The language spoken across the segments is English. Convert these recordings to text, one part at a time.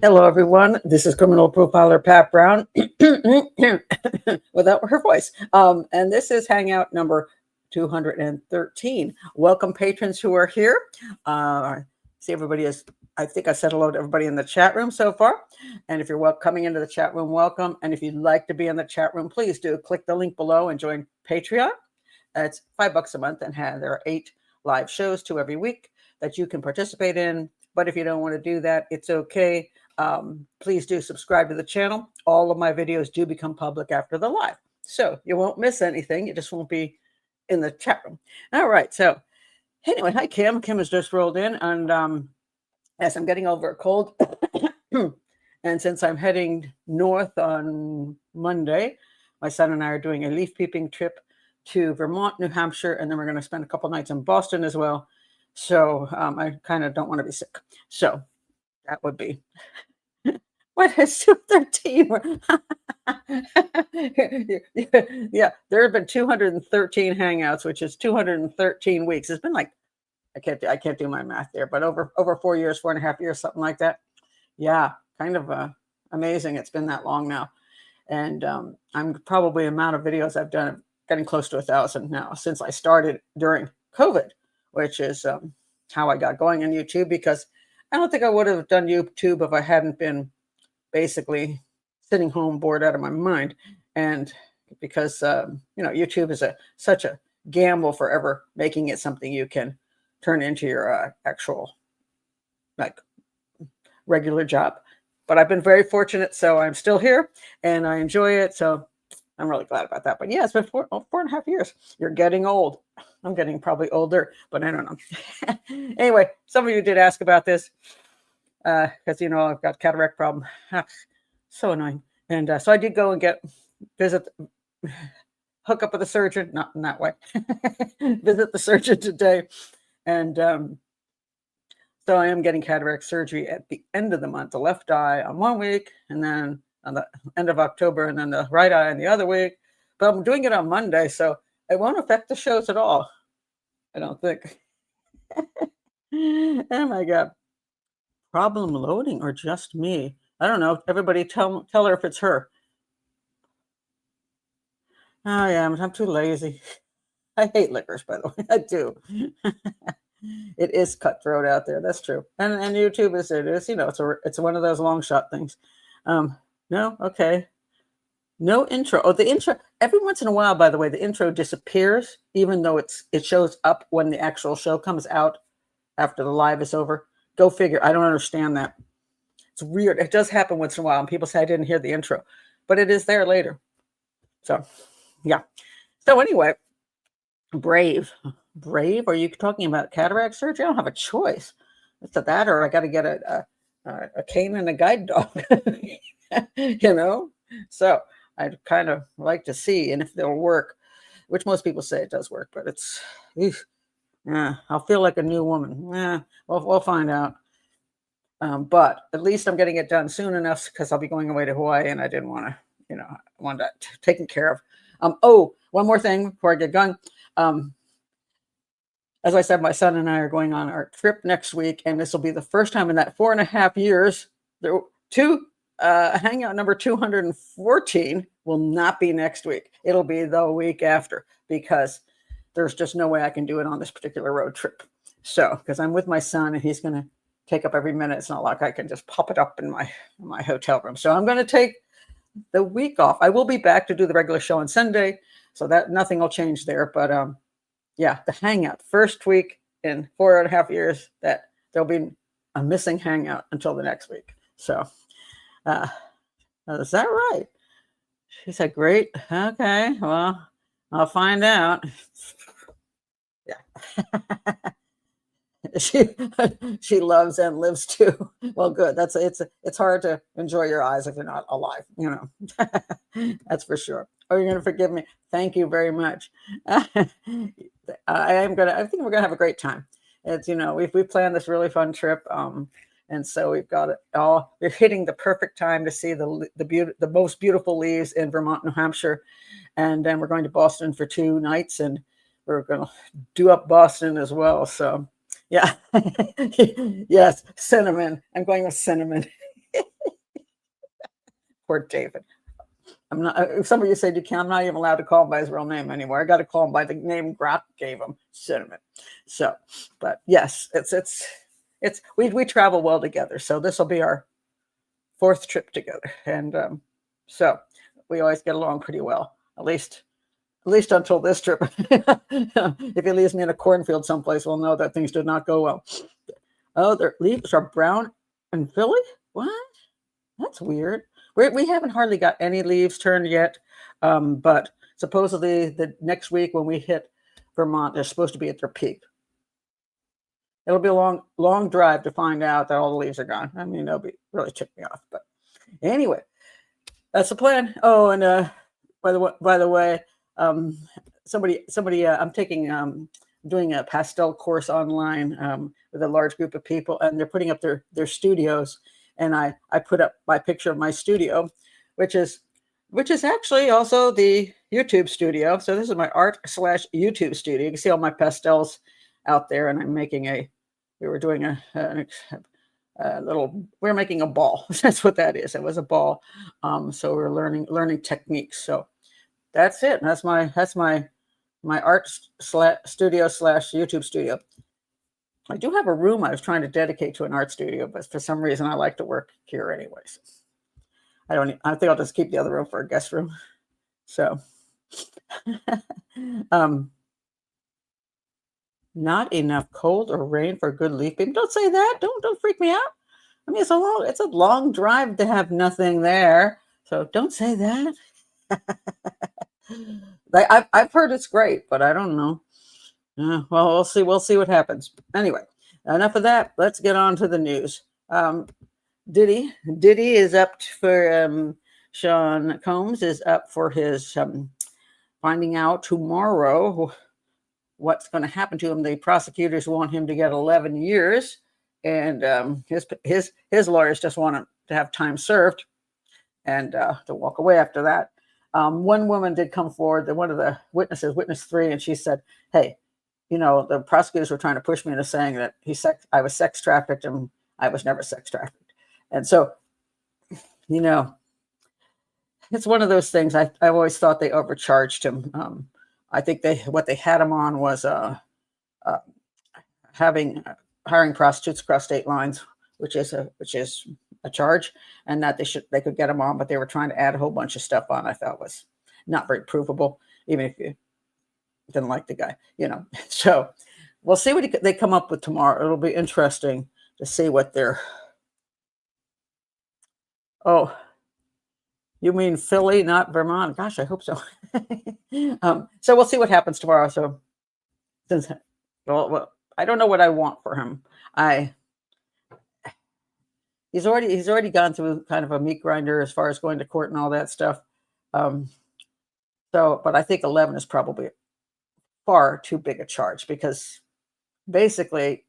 Hello, everyone. This is criminal profiler Pat Brown without her voice. And this is Hangout number 213. Welcome, patrons who are here. See, everybody is, I think I said hello to everybody in the chat room so far. And if you're coming into the chat room, welcome. And if you'd like to be in the chat room, please do click the link below and join Patreon. It's $5 a month, and there are 8 live shows, 2 every week, that you can participate in. But if you don't want to do that, it's okay. Please do subscribe to the channel. All of my videos do become public after the live, so you won't miss anything. You just won't be in the chat room. All right. So anyway, hi, Kim. Kim has just rolled in, and as I'm getting over a cold, and since I'm heading north on Monday, my son and I are doing a leaf peeping trip to Vermont, New Hampshire, and then we're going to spend a couple nights in Boston as well. So I kind of don't want to be sick. So that would be what is 213? Yeah, there have been 213 hangouts, which is 213 weeks. It's been like I can't do my math there, but over 4 years, 4.5 years, something like that. Yeah, kind of amazing. It's been that long now, and I'm probably amount of videos I've done getting close to 1,000 now since I started during COVID, which is how I got going on YouTube, because I don't think I would have done YouTube if I hadn't been basically sitting home bored out of my mind. And because, YouTube is such a gamble forever making it something you can turn into your actual like regular job. But I've been very fortunate. So I'm still here and I enjoy it. So I'm really glad about that. But yeah, it's been 4.5 years. You're getting old. I'm getting probably older, but I don't know. Anyway, some of you did ask about this because, I've got cataract problem. So annoying. And so I did go and hook up with a surgeon, not in that way, visit the surgeon today. And so I am getting cataract surgery at the end of the month, the left eye on 1 week, and then on the end of October, and then the right eye on the other week. But I'm doing it on Monday, so it won't affect the shows at all, I don't think. Oh my God. Problem loading or just me? I don't know. Everybody tell her if it's her. Oh yeah, I'm too lazy. I hate licorice, by the way. I do. It is cutthroat out there. That's true. And YouTube is it's one of those long shot things. No, okay. No intro. Oh, the intro. Every once in a while, by the way, the intro disappears, even though it shows up when the actual show comes out after the live is over. Go figure. I don't understand that. It's weird. It does happen once in a while, and people say I didn't hear the intro, but it is there later. So, yeah. So anyway, brave. Are you talking about cataract surgery? I don't have a choice. It's that, or I got to get a cane and a guide dog. So I'd kind of like to see, and if they'll work, which most people say it does work, but it's, I'll feel like a new woman. We'll find out. But at least I'm getting it done soon enough because I'll be going away to Hawaii, and I didn't want to, want that taken care of. One more thing before I get going. As I said, my son and I are going on our trip next week, and this will be the first time in that 4.5 years. Hangout number 214 will not be next week. It'll be the week after, because there's just no way I can do it on this particular road trip. So, because I'm with my son and he's going to take up every minute. It's not like I can just pop it up in my hotel room. So I'm going to take the week off. I will be back to do the regular show on Sunday, so that nothing will change there. But yeah, the hangout, first week in 4.5 years, that there'll be a missing hangout until the next week. So is that right? She said, great. Okay, well, I'll find out. Yeah. She loves and lives too. Well, good. It's hard to enjoy your eyes if you're not alive, That's for sure. Oh, you're going to forgive me. Thank you very much. I think we're going to have a great time. It's, we planned this really fun trip. And so we've got it all. We're hitting the perfect time to see the most beautiful leaves in Vermont, New Hampshire. And then we're going to Boston for 2 nights, and we're going to do up Boston as well. So yeah. Yes, cinnamon. I'm going with cinnamon. Poor David. I'm not. Some of you said you can't. I'm not even allowed to call him by his real name anymore. I got to call him by the name Grok gave him, Cinnamon. So, but yes, it's we travel well together. So this will be our 4th trip together, and so we always get along pretty well. At least until this trip. If he leaves me in a cornfield someplace, we'll know that things did not go well. Oh, their leaves are brown in Philly. What? That's weird. We haven't hardly got any leaves turned yet, but supposedly the next week when we hit Vermont, they're supposed to be at their peak. It'll be a long drive to find out that all the leaves are gone. I mean, it'll be really tick me off. But anyway, that's the plan. Oh, and by the way, somebody, I'm doing a pastel course online with a large group of people, and they're putting up their studios. And I put up my picture of my studio, which is actually also the YouTube studio. So this is my art/YouTube studio. You can see all my pastels out there, and I'm making we're making a ball. That's what that is. It was a ball. So we're learning techniques. So that's it. That's my art studio/YouTube studio. I do have a room I was trying to dedicate to an art studio, but for some reason I like to work here anyways. I think I'll just keep the other room for a guest room. So, not enough cold or rain for good leaf beam. Don't say that. Don't freak me out. I mean, it's a long drive to have nothing there. So don't say that. I've heard it's great, but I don't know. Well, we'll see what happens. Anyway, enough of that. Let's get on to the news. Diddy is up for Sean Combs is up for his finding out tomorrow what's going to happen to him. The prosecutors want him to get 11 years, and his lawyers just want him to have time served and to walk away after that. One woman did come forward, one of the witnesses, witness 3, and she said, "Hey, the prosecutors were trying to push me into saying that I was sex trafficked, and I was never sex trafficked." And so, it's one of those things. I've always thought they overcharged him. I think what they had him on was hiring prostitutes across state lines, which is a charge, and that they could get him on, but they were trying to add a whole bunch of stuff on. I thought was not very provable, even if you didn't like the guy, So we'll see what they come up with tomorrow. It'll be interesting to see what they're. Oh, you mean Philly, not Vermont? Gosh, I hope so. So we'll see what happens tomorrow. So since well, I don't know what I want for him. He's already gone through kind of a meat grinder as far as going to court and all that stuff. But I think 11 is probably far too big a charge, because basically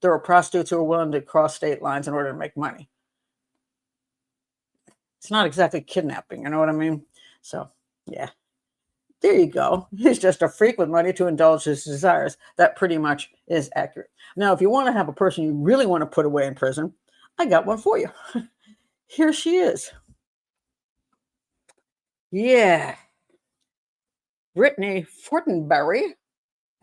there were prostitutes who were willing to cross state lines in order to make money. It's not exactly kidnapping, you know what I mean? So, yeah. There you go. He's just a freak with money to indulge his desires. That pretty much is accurate. Now, if you want to have a person you really want to put away in prison, I got one for you. Here she is. Yeah. Brittany Fortinberry.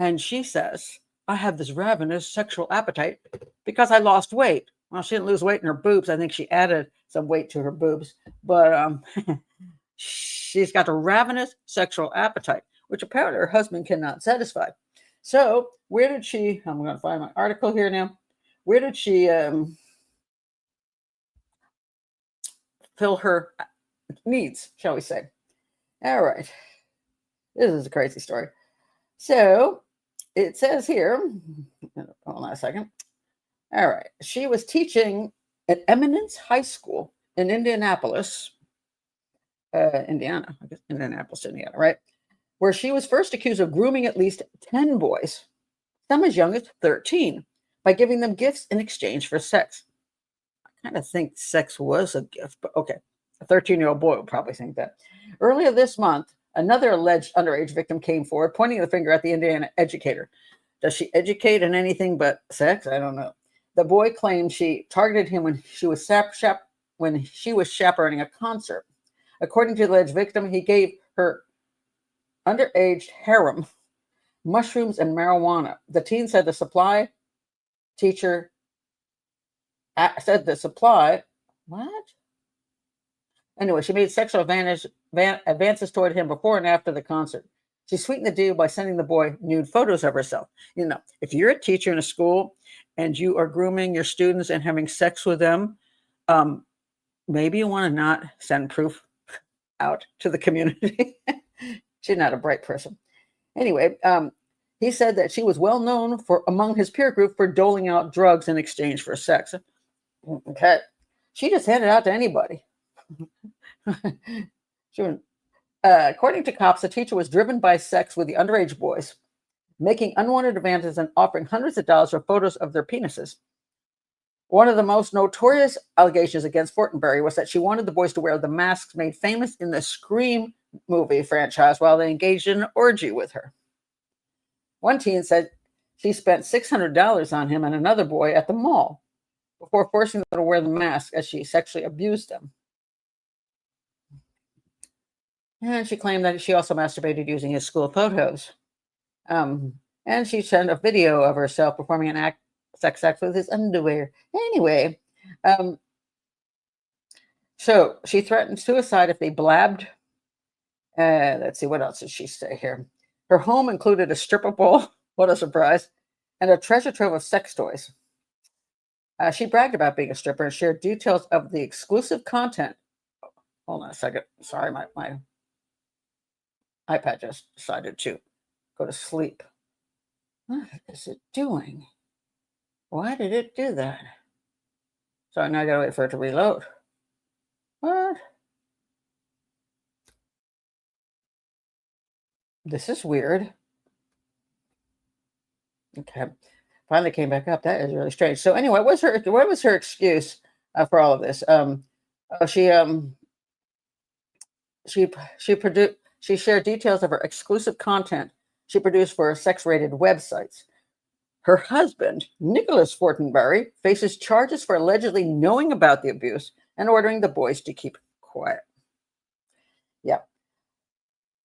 And she says, "I have this ravenous sexual appetite because I lost weight." Well, she didn't lose weight in her boobs. I think she added some weight to her boobs. But she's got a ravenous sexual appetite, which apparently her husband cannot satisfy. So where did she, I'm going to find my article here now. Where did she fill her needs, shall we say? All right. This is a crazy story. So it says here, hold on a second. All right. She was teaching at Eminence High School in Indianapolis, Indiana, I guess Indianapolis, Indiana, right? Where she was first accused of grooming at least 10 boys, some as young as 13, by giving them gifts in exchange for sex. I kind of think sex was a gift, but okay. A 13-year-old boy would probably think that. Earlier this month, another alleged underage victim came forward, pointing the finger at the Indiana educator. Does she educate in anything but sex? I don't know. The boy claimed she targeted him when she was chaperoning a concert. According to the alleged victim, he gave her underage harem mushrooms and marijuana. The teen said the supply teacher said the supply, what? Anyway, she made sexual advances toward him before and after the concert. She sweetened the deal by sending the boy nude photos of herself. You know, if you're a teacher in a school and you are grooming your students and having sex with them, maybe you want to not send proof out to the community. She's not a bright person. Anyway, he said that she was well known among his peer group for doling out drugs in exchange for sex. Okay. She just handed out to anybody. According to cops, the teacher was driven by sex with the underage boys, making unwanted advances and offering hundreds of dollars for photos of their penises. One of the most notorious allegations against Fortinberry was that she wanted the boys to wear the masks made famous in the Scream movie franchise while they engaged in an orgy with her. One teen said she spent $600 on him and another boy at the mall before forcing them to wear the mask as she sexually abused them. And she claimed that she also masturbated using his school photos. And she sent a video of herself performing an sex act with his underwear. Anyway, so she threatened suicide if they blabbed. Let's see, what else did she say here? Her home included a stripper pole, what a surprise, and a treasure trove of sex toys. She bragged about being a stripper and shared details of the exclusive content. Hold on a second. Sorry, my iPad just decided to go to sleep. What is it doing? Why did it do that? So now I gotta wait for it to reload. What? This is weird. Okay. Finally came back up. That is really strange. So anyway, what was her excuse for all of this? She shared details of her exclusive content she produced for sex-rated websites. Her husband, Nicholas Fortinberry, faces charges for allegedly knowing about the abuse and ordering the boys to keep quiet. Yeah.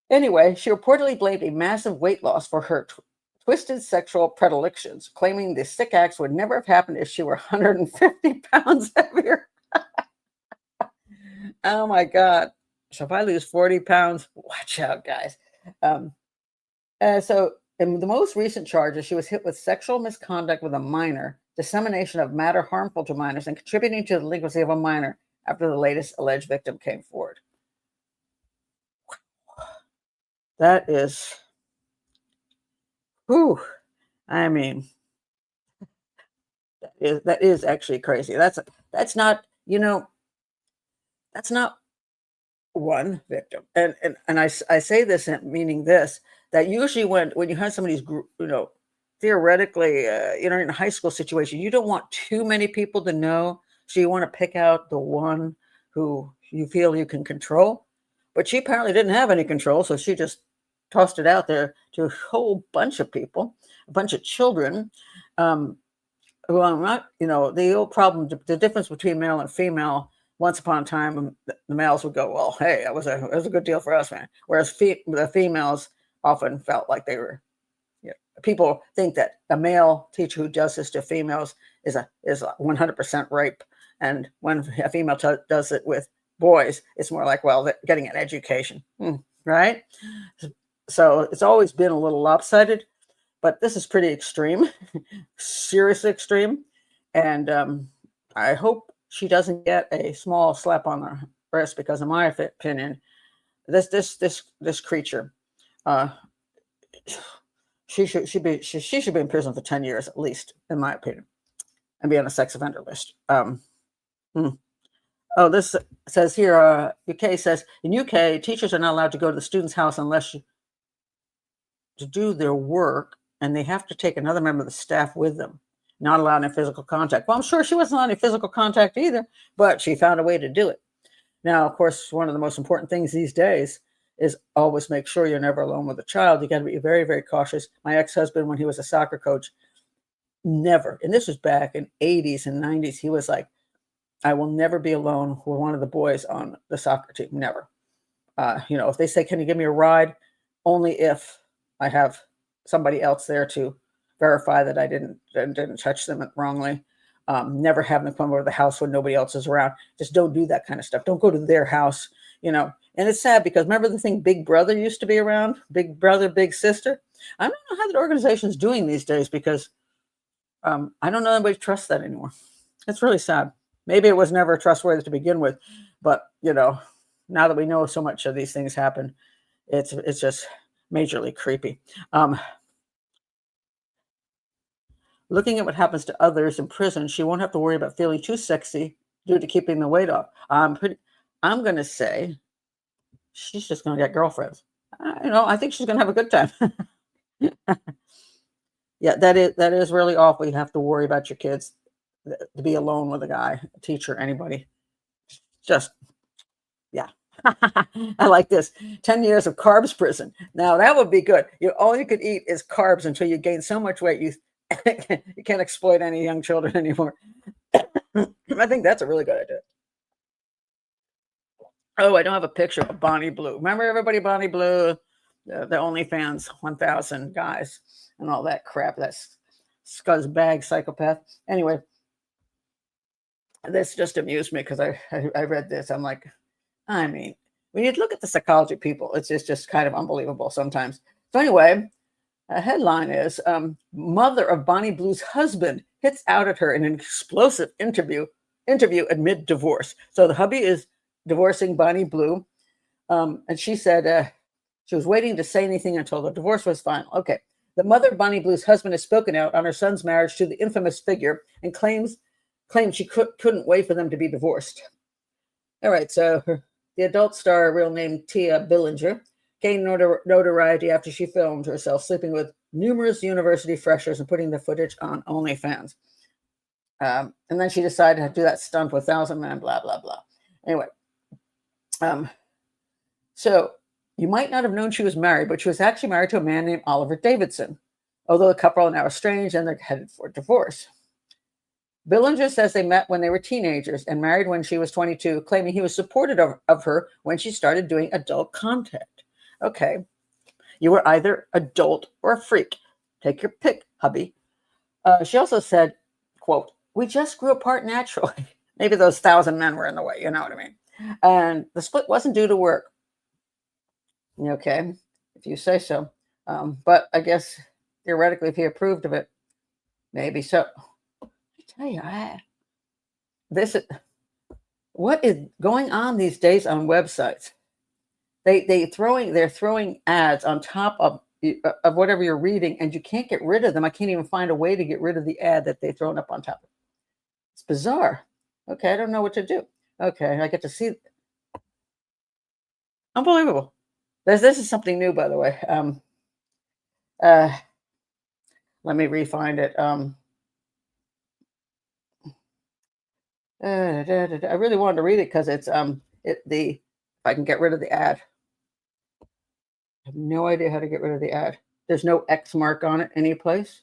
Anyway, she reportedly blamed a massive weight loss for her twisted sexual predilections, claiming the sick acts would never have happened if she were 150 pounds heavier. Oh my God. So if I lose 40 pounds, watch out, guys. So in the most recent charges, she was hit with sexual misconduct with a minor, dissemination of matter harmful to minors, and contributing to the delinquency of a minor after the latest alleged victim came forward. That is, whew, I mean, that is actually crazy. That's not, that's not one victim. And I say this meaning this, that usually when you have some of these, theoretically, in a high school situation, you don't want too many people to know. So you want to pick out the one who you feel you can control. But she apparently didn't have any control. So she just tossed it out there to a whole bunch of people, a bunch of children, who are not, the old problem, the difference between male and female. Once upon a time, the males would go, well, hey, it was a good deal for us, man. Whereas the females often felt like they were, people think that a male teacher who does this to females is 100% rape. And when a female does it with boys, it's more like, well, they're getting an education, right? So it's always been a little lopsided, but this is pretty extreme, seriously extreme. And I hope she doesn't get a small slap on the wrist, because in my opinion, this creature, she should be in prison for 10 years at least, in my opinion, and be on a sex offender list. Oh, this says here, UK says, in UK, teachers are not allowed to go to the student's house unless to do their work, and they have to take another member of the staff with them. Not allowed any physical contact. Well, I'm sure she wasn't allowed any physical contact either, but she found a way to do it. Now, of course, one of the most important things these days is always make sure you're never alone with a child. You got to be very, very cautious. My ex-husband, when he was a soccer coach, never, and this was back in 80s and 90s, he was like, I will never be alone with one of the boys on the soccer team, never. If they say, can you give me a ride? Only if I have somebody else there to verify that I didn't touch them wrongly. Never have them come over to the house when nobody else is around. Just don't do that kind of stuff. Don't go to their house, And it's sad because remember the thing Big Brother used to be around? Big Brother, Big Sister? I don't know how the organization's doing these days because I don't know anybody trusts that anymore. It's really sad. Maybe it was never trustworthy to begin with, but now that we know so much of these things happen, it's just majorly creepy. Looking at what happens to others in prison, she won't have to worry about feeling too sexy due to keeping the weight off. I'm going to say she's just going to get girlfriends. I think she's going to have a good time. Yeah, that is really awful. You have to worry about your kids to be alone with a guy, a teacher, anybody. Just, yeah. I like this. 10 years of carbs prison. Now that would be good. All you could eat is carbs until you gain so much weight you can't exploit any young children anymore. I think that's a really good idea. Oh, I don't have a picture of Bonnie Blue. Remember everybody, Bonnie Blue, the OnlyFans 1,000 guys and all that crap. That's scuzzbag psychopath. Anyway, this just amused me because I read this. I'm like, when you look at the psychology of people, it's just kind of unbelievable sometimes. So anyway, a headline is mother of Bonnie Blue's husband hits out at her in an explosive interview amid divorce. So the hubby is divorcing Bonnie Blue. And she said she was waiting to say anything until the divorce was final. Okay. The mother of Bonnie Blue's husband has spoken out on her son's marriage to the infamous figure and claims she couldn't wait for them to be divorced. All right. So the adult star, real name Tia Billinger, gained notoriety after she filmed herself sleeping with numerous university freshers and putting the footage on OnlyFans. And then she decided to do that stunt with 1,000 men, blah, blah, blah. Anyway, so you might not have known she was married, but she was actually married to a man named Oliver Davidson, although the couple are now estranged and they're headed for divorce. Billinger says they met when they were teenagers and married when she was 22, claiming he was supportive of her when she started doing adult content. Okay, you were either adult or a freak. Take your pick, hubby. She also said, quote, "We just grew apart naturally." Maybe those 1,000 men were in the way, you know what I mean? And the split wasn't due to work. Okay, if you say so. But I guess theoretically, if he approved of it, maybe so. I tell you, what is going on these days on websites? They're throwing ads on top of whatever you're reading, and you can't get rid of them. I can't even find a way to get rid of the ad that they've thrown up on top of it. It's bizarre. Okay, I don't know what to do. Okay, I get to see. Unbelievable. This is something new, by the way. Let me re-find it. I really wanted to read it because it's if I can get rid of the ad. I have no idea how to get rid of the ad. There's no X mark on it any place.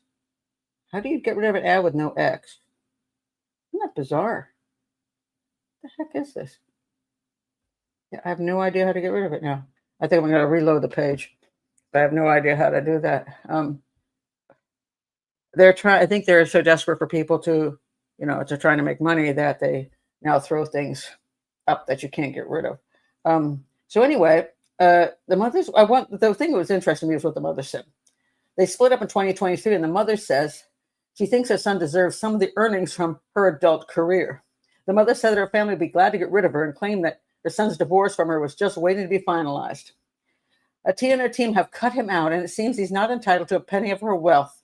How do you get rid of an ad with no X? Isn't that bizarre? What the heck is this? Yeah, I have no idea how to get rid of it now. I think I'm going to reload the page. But I have no idea how to do that. I think they're so desperate for people to, to trying to make money that they now throw things up that you can't get rid of. So anyway, the thing that was interesting to me was what the mother said. They split up in 2023, and the mother says she thinks her son deserves some of the earnings from her adult career. The mother said that her family would be glad to get rid of her and claimed that her son's divorce from her was just waiting to be finalized. Tia and her team have cut him out, and it seems he's not entitled to a penny of her wealth.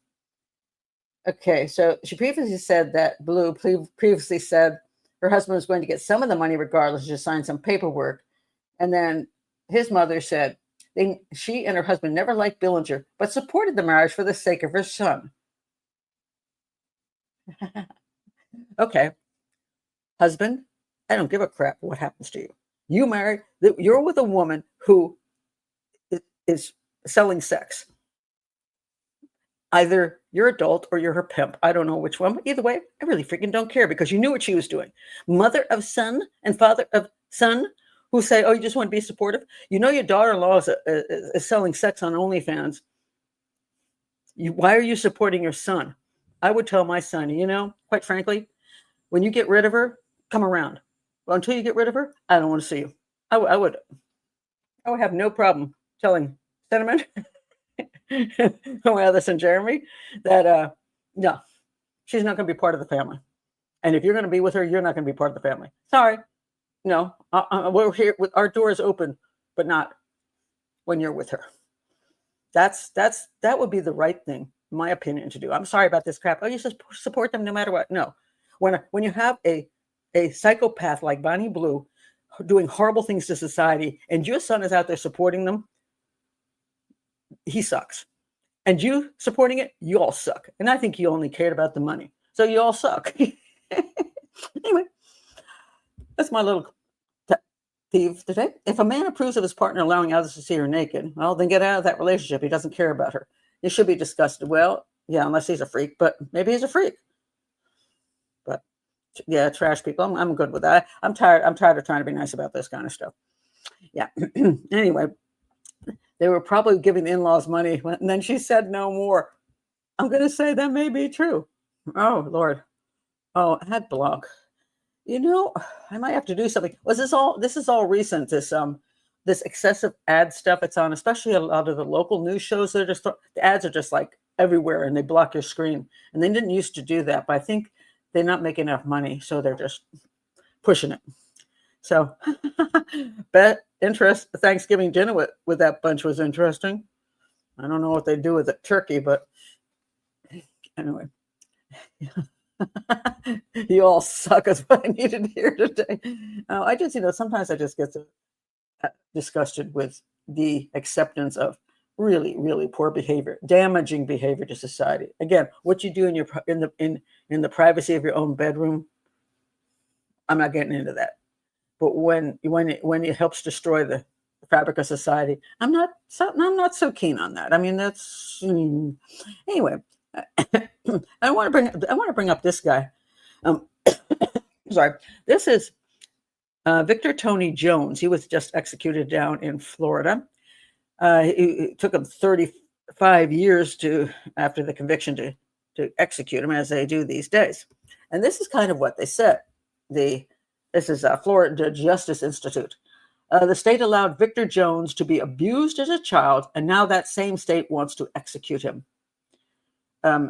Okay, so she previously said that Blue previously said her husband was going to get some of the money regardless, just sign some paperwork. And then his mother said she and her husband never liked Billinger, but supported the marriage for the sake of her son. Okay. Husband, I don't give a crap what happens to you. You're with a woman who is selling sex. Either you're adult or you're her pimp. I don't know which one, but either way, I really freaking don't care because you knew what she was doing. Mother of son and father of son who say, oh, you just want to be supportive. You know, your daughter-in-law is selling sex on OnlyFans. Why are you supporting your son? I would tell my son, you know, quite frankly, when you get rid of her, come around. Well, until you get rid of her, I don't want to see you. I would have no problem telling Cinnamon, my other son Jeremy, that no, she's not going to be part of the family. And if you're going to be with her, you're not going to be part of the family. Sorry. No, we're here with our doors open, but not when you're with her. That would be the right thing, in my opinion, to do. I'm sorry about this crap. Oh, you just support them no matter what. No. When you have a psychopath like Bonnie Blue doing horrible things to society, and your son is out there supporting them, he sucks. And you supporting it, you all suck. And I think you only cared about the money. So you all suck. Anyway, that's my little peeve today. If a man approves of his partner allowing others to see her naked, well, then get out of that relationship. He doesn't care about her. He should be disgusted. Well, yeah, unless he's a freak, but maybe he's a freak. But yeah, trash people. I'm good with that. I'm tired of trying to be nice about this kind of stuff. Yeah. Anyway, they were probably giving the in-laws money, and then she said no more. I'm going to say that may be true. Oh, Lord. Oh, ad block. You know, I might have to do something. This is all recent, this excessive ad stuff it's on, especially a lot of the local news shows. They're just, the ads are just like everywhere and they block your screen. And they didn't used to do that, but I think they're not making enough money, so they're just pushing it. So Thanksgiving dinner with that bunch was interesting. I don't know what they do with the turkey, but anyway. You all suck is what I needed to hear today. I just, sometimes I just get disgusted with the acceptance of really, really poor behavior, damaging behavior to society. Again, what you do in the privacy of your own bedroom, I'm not getting into that. But when it helps destroy the fabric of society, I'm not so keen on that. I mean, that's anyway. I want to bring up this guy. Sorry, this is Victor Tony Jones. He was just executed down in Florida. It took him 35 years after the conviction to execute him, as they do these days. And this is kind of what they said. This is Florida Justice Institute. The state allowed Victor Jones to be abused as a child, and now that same state wants to execute him.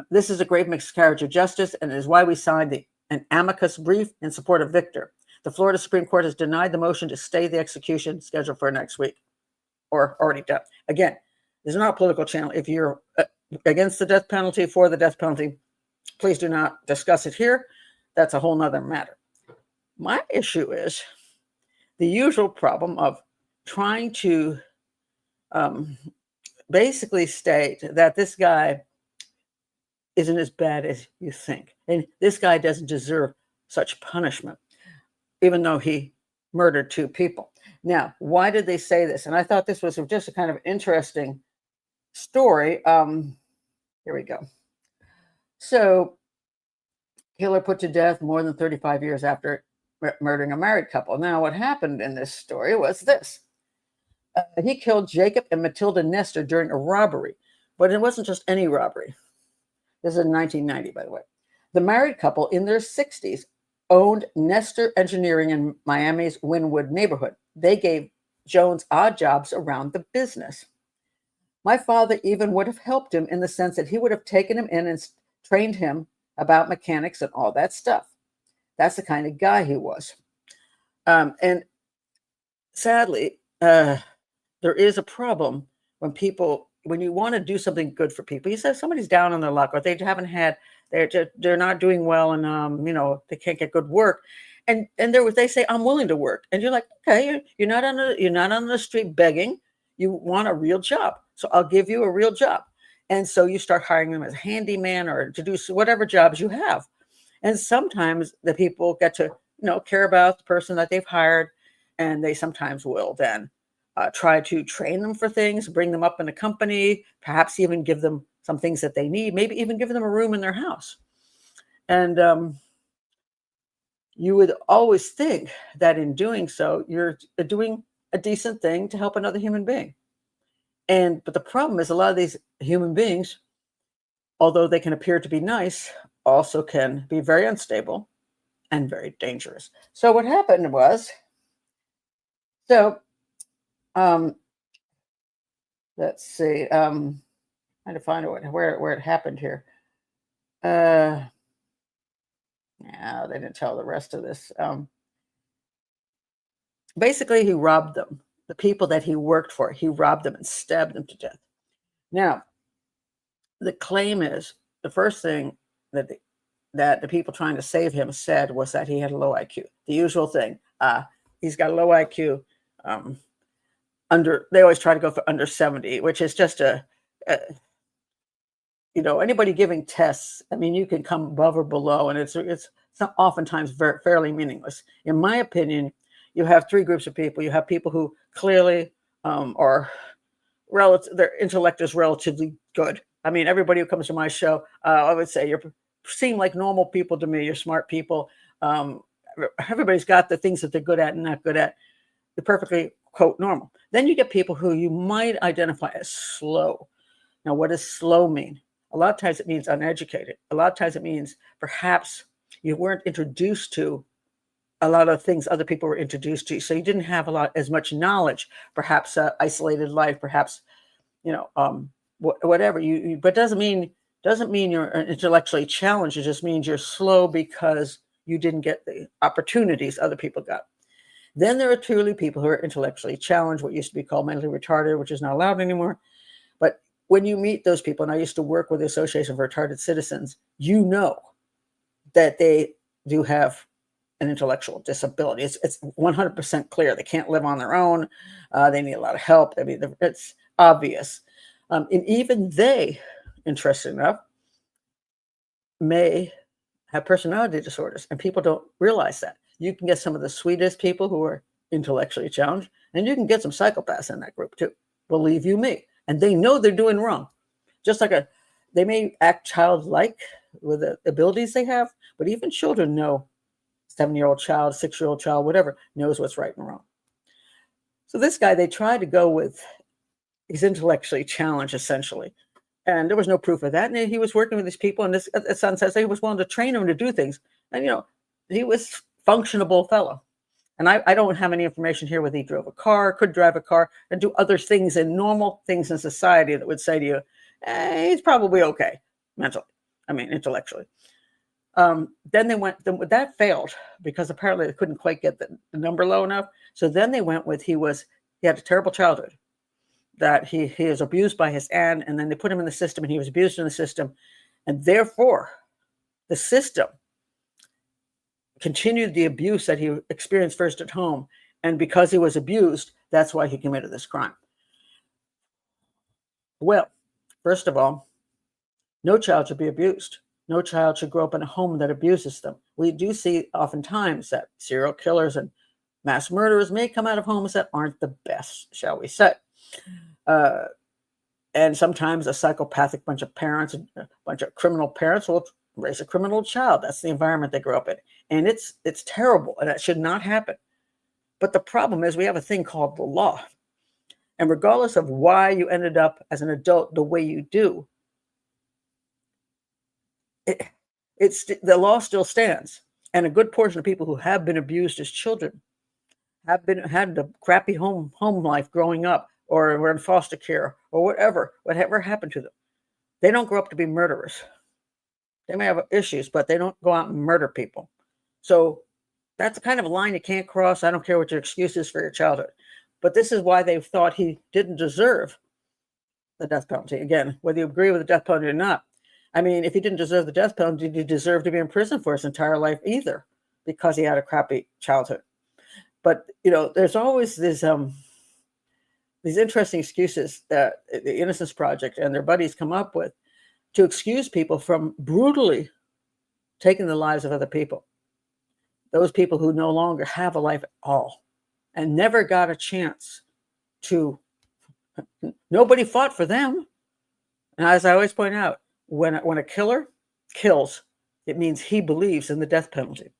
This is a grave miscarriage of justice, and it is why we signed an amicus brief in support of Victor. The Florida Supreme Court has denied the motion to stay the execution scheduled for next week, or already done. Again, this is not a political channel. If you're against the death penalty, for the death penalty, please do not discuss it here. That's a whole nother matter. My issue is the usual problem of trying to basically state that this guy isn't as bad as you think. And this guy doesn't deserve such punishment, even though he murdered 2 people. Now, why did they say this? And I thought this was just a kind of interesting story. Here we go. So, killer put to death more than 35 years after murdering a married couple. Now, what happened in this story was this. He killed Jacob and Matilda Nestor during a robbery, but it wasn't just any robbery. This is in 1990, by the way. The married couple in their 60s owned Nestor Engineering in Miami's Wynwood neighborhood. They gave Jones odd jobs around the business. My father even would have helped him in the sense that he would have taken him in and trained him about mechanics and all that stuff. That's the kind of guy he was. And sadly, there is a problem when you want to do something good for people. You say somebody's down on their luck, or they're not doing well, and they can't get good work, and they say, I'm willing to work, and you're like, okay, you're not on the street begging. You want a real job, so I'll give you a real job. And so you start hiring them as a handyman or to do whatever jobs you have. And sometimes the people get to care about the person that they've hired, and they sometimes will then try to train them for things, bring them up in the company, perhaps even give them some things that they need, maybe even give them a room in their house. And you would always think that in doing so, you're doing a decent thing to help another human being. But the problem is a lot of these human beings, although they can appear to be nice, also can be very unstable and very dangerous. So what happened was, so um, let's see, trying to find where it happened here. Yeah, they didn't tell the rest of this. Basically, he robbed them. The people that he worked for, he robbed them and stabbed them to death. Now, the claim is the first thing that the people trying to save him said was that he had a low IQ. The usual thing. He's got a low IQ. They always try to go for under 70, which is just anybody giving tests. I mean, you can come above or below, and it's oftentimes fairly meaningless. In my opinion, you have three groups of people. You have people who clearly are their intellect is relatively good. I mean, everybody who comes to my show, I would say you seem like normal people to me. You're smart people. Everybody's got the things that they're good at and not good at. They're perfectly, quote, normal. Then you get people who you might identify as slow. Now, what does slow mean? A lot of times it means uneducated. A lot of times it means perhaps you weren't introduced to a lot of things other people were introduced to. So you didn't have as much knowledge, perhaps isolated life, perhaps, whatever. But doesn't mean you're intellectually challenged. It just means you're slow because you didn't get the opportunities other people got. Then there are truly people who are intellectually challenged, what used to be called mentally retarded, which is not allowed anymore. But when you meet those people, and I used to work with the Association for Retarded Citizens, you know that they do have an intellectual disability. It's 100% clear. They can't live on their own. They need a lot of help. I mean, it's obvious. And even they, interesting enough, may have personality disorders, and people don't realize that. You can get some of the sweetest people who are intellectually challenged, and you can get some psychopaths in that group too. Believe you me. And they know they're doing wrong. Just like they may act childlike with the abilities they have, but even children know, 7-year-old child, 6-year-old child, whatever, knows what's right and wrong. So this guy, they tried to go with, he's intellectually challenged, essentially. And there was no proof of that. And he was working with these people, and this son says he was willing to train him to do things. And, he was functionable fellow. And I don't have any information here whether he drove a car, could drive a car, and do other things and normal things in society that would say to you, he's probably okay mentally. I mean, intellectually. Then that failed because apparently they couldn't quite get the number low enough. So then they went with he had a terrible childhood, that he is abused by his aunt, and then they put him in the system and he was abused in the system. And therefore, the system continued the abuse that he experienced first at home. And because he was abused, that's why he committed this crime. Well, first of all, no child should be abused. No child should grow up in a home that abuses them. We do see oftentimes that serial killers and mass murderers may come out of homes that aren't the best, shall we say. And sometimes a psychopathic bunch of parents, a bunch of criminal parents will raise a criminal child. That's the environment they grow up in. And it's terrible, and that should not happen. But the problem is we have a thing called the law. And regardless of why you ended up as an adult the way you do, the law still stands. And a good portion of people who have been abused as children had a crappy home life growing up, or were in foster care, or whatever happened to them. They don't grow up to be murderers. They may have issues, but they don't go out and murder people. So that's the kind of a line you can't cross. I don't care what your excuse is for your childhood. But this is why they thought he didn't deserve the death penalty. Again, whether you agree with the death penalty or not. I mean, if he didn't deserve the death penalty, did he deserve to be in prison for his entire life either? Because he had a crappy childhood. But, there's always these interesting excuses that the Innocence Project and their buddies come up with to excuse people from brutally taking the lives of other people. Those people who no longer have a life at all and never got a chance to, nobody fought for them. And as I always point out, when a killer kills, it means he believes in the death penalty.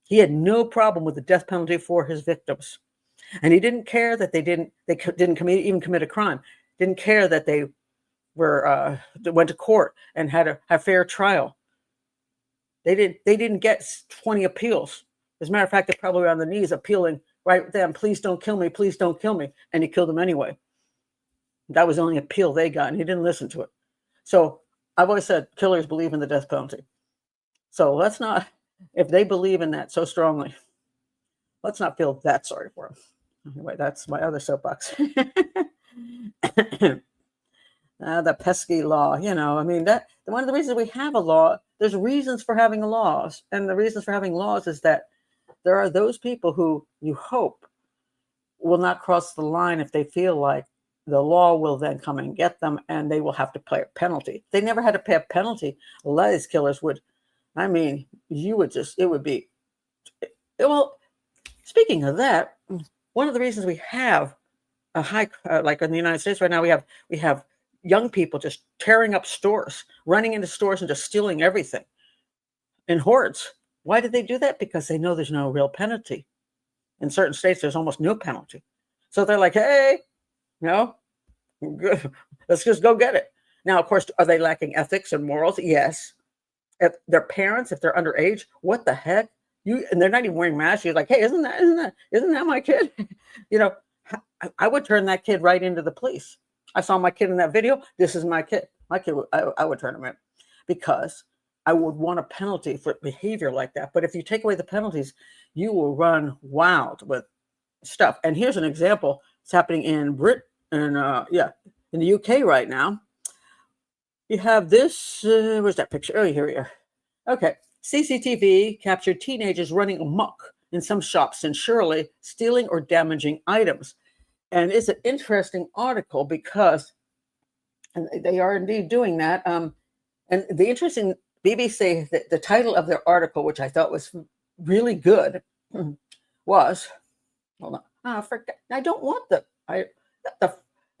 He had no problem with the death penalty for his victims. And he didn't care that they didn't even commit a crime. Didn't care that they went to court and had a fair trial. They didn't get 20 appeals. As a matter of fact, they're probably on their knees appealing right then, please don't kill me, please don't kill me. And he killed them anyway. That was the only appeal they got, and he didn't listen to it. So I've always said killers believe in the death penalty. So let's not, if they believe in that so strongly, let's not feel that sorry for them. Anyway, that's my other soapbox. The pesky law, I mean, that one of the reasons we have a law, there's reasons for having laws. And the reasons for having laws is that there are those people who you hope will not cross the line if they feel like the law will then come and get them and they will have to pay a penalty. They never had to pay a penalty. A lot of these killers would, I mean, well, speaking of that, one of the reasons we have a high, like in the United States right now, we have young people just tearing up stores, running into stores and just stealing everything in hordes. Why did they do that? Because they know there's no real penalty. In certain states, there's almost no penalty. So they're like, hey, good. Let's just go get it. Now, of course, are they lacking ethics and morals? Yes. If their parents, if they're underage, what the heck? And they're not even wearing masks. You're like, hey, isn't that my kid? I would turn that kid right into the police. I saw my kid in that video. This is my kid. My kid, I would turn him in because I would want a penalty for behavior like that. But if you take away the penalties, you will run wild with stuff. And here's an example. It's happening in in the UK right now. You have this. Where's that picture? Oh, here we are. Okay. CCTV captured teenagers running amok in some shops in Shirley, stealing or damaging items. And it's an interesting article because they are indeed doing that. And the interesting BBC, the title of their article, which I thought was really good, was, hold on, I forgot. I don't want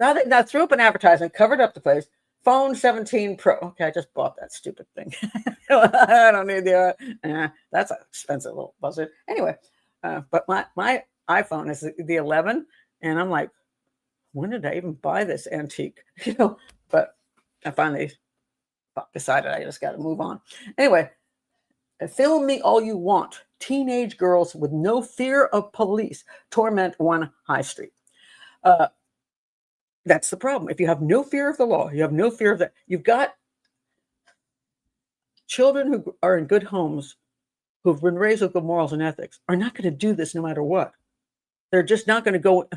now they threw up an advertisement, covered up the place. Phone 17 Pro. Okay, I just bought that stupid thing. I don't need that's an expensive little buzzard. Anyway, but my iPhone is the 11, and I'm like, when did I even buy this antique? But I finally decided I just got to move on. Anyway, film me all you want. Teenage girls with no fear of police torment one high street. That's the problem. If you have no fear of the law, you have no fear of that. You've got children who are in good homes, who've been raised with good morals and ethics, are not going to do this no matter what. They're just not going to go.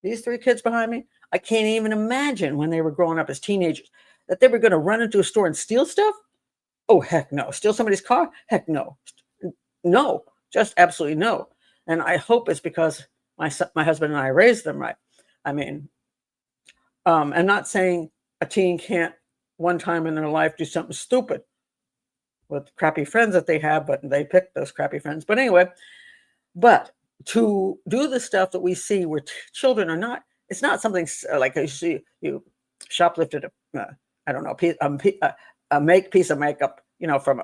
These three kids behind me, I can't even imagine when they were growing up as teenagers that they were going to run into a store and steal stuff. Oh, heck no. Steal somebody's car? Heck no. No, just absolutely no. And I hope it's because my husband and I raised them right. I mean, I'm not saying a teen can't one time in their life do something stupid with crappy friends that they have, but they pick those crappy friends. But anyway, but to do the stuff that we see where children are not, it's not something like you see you shoplifted a piece of makeup, from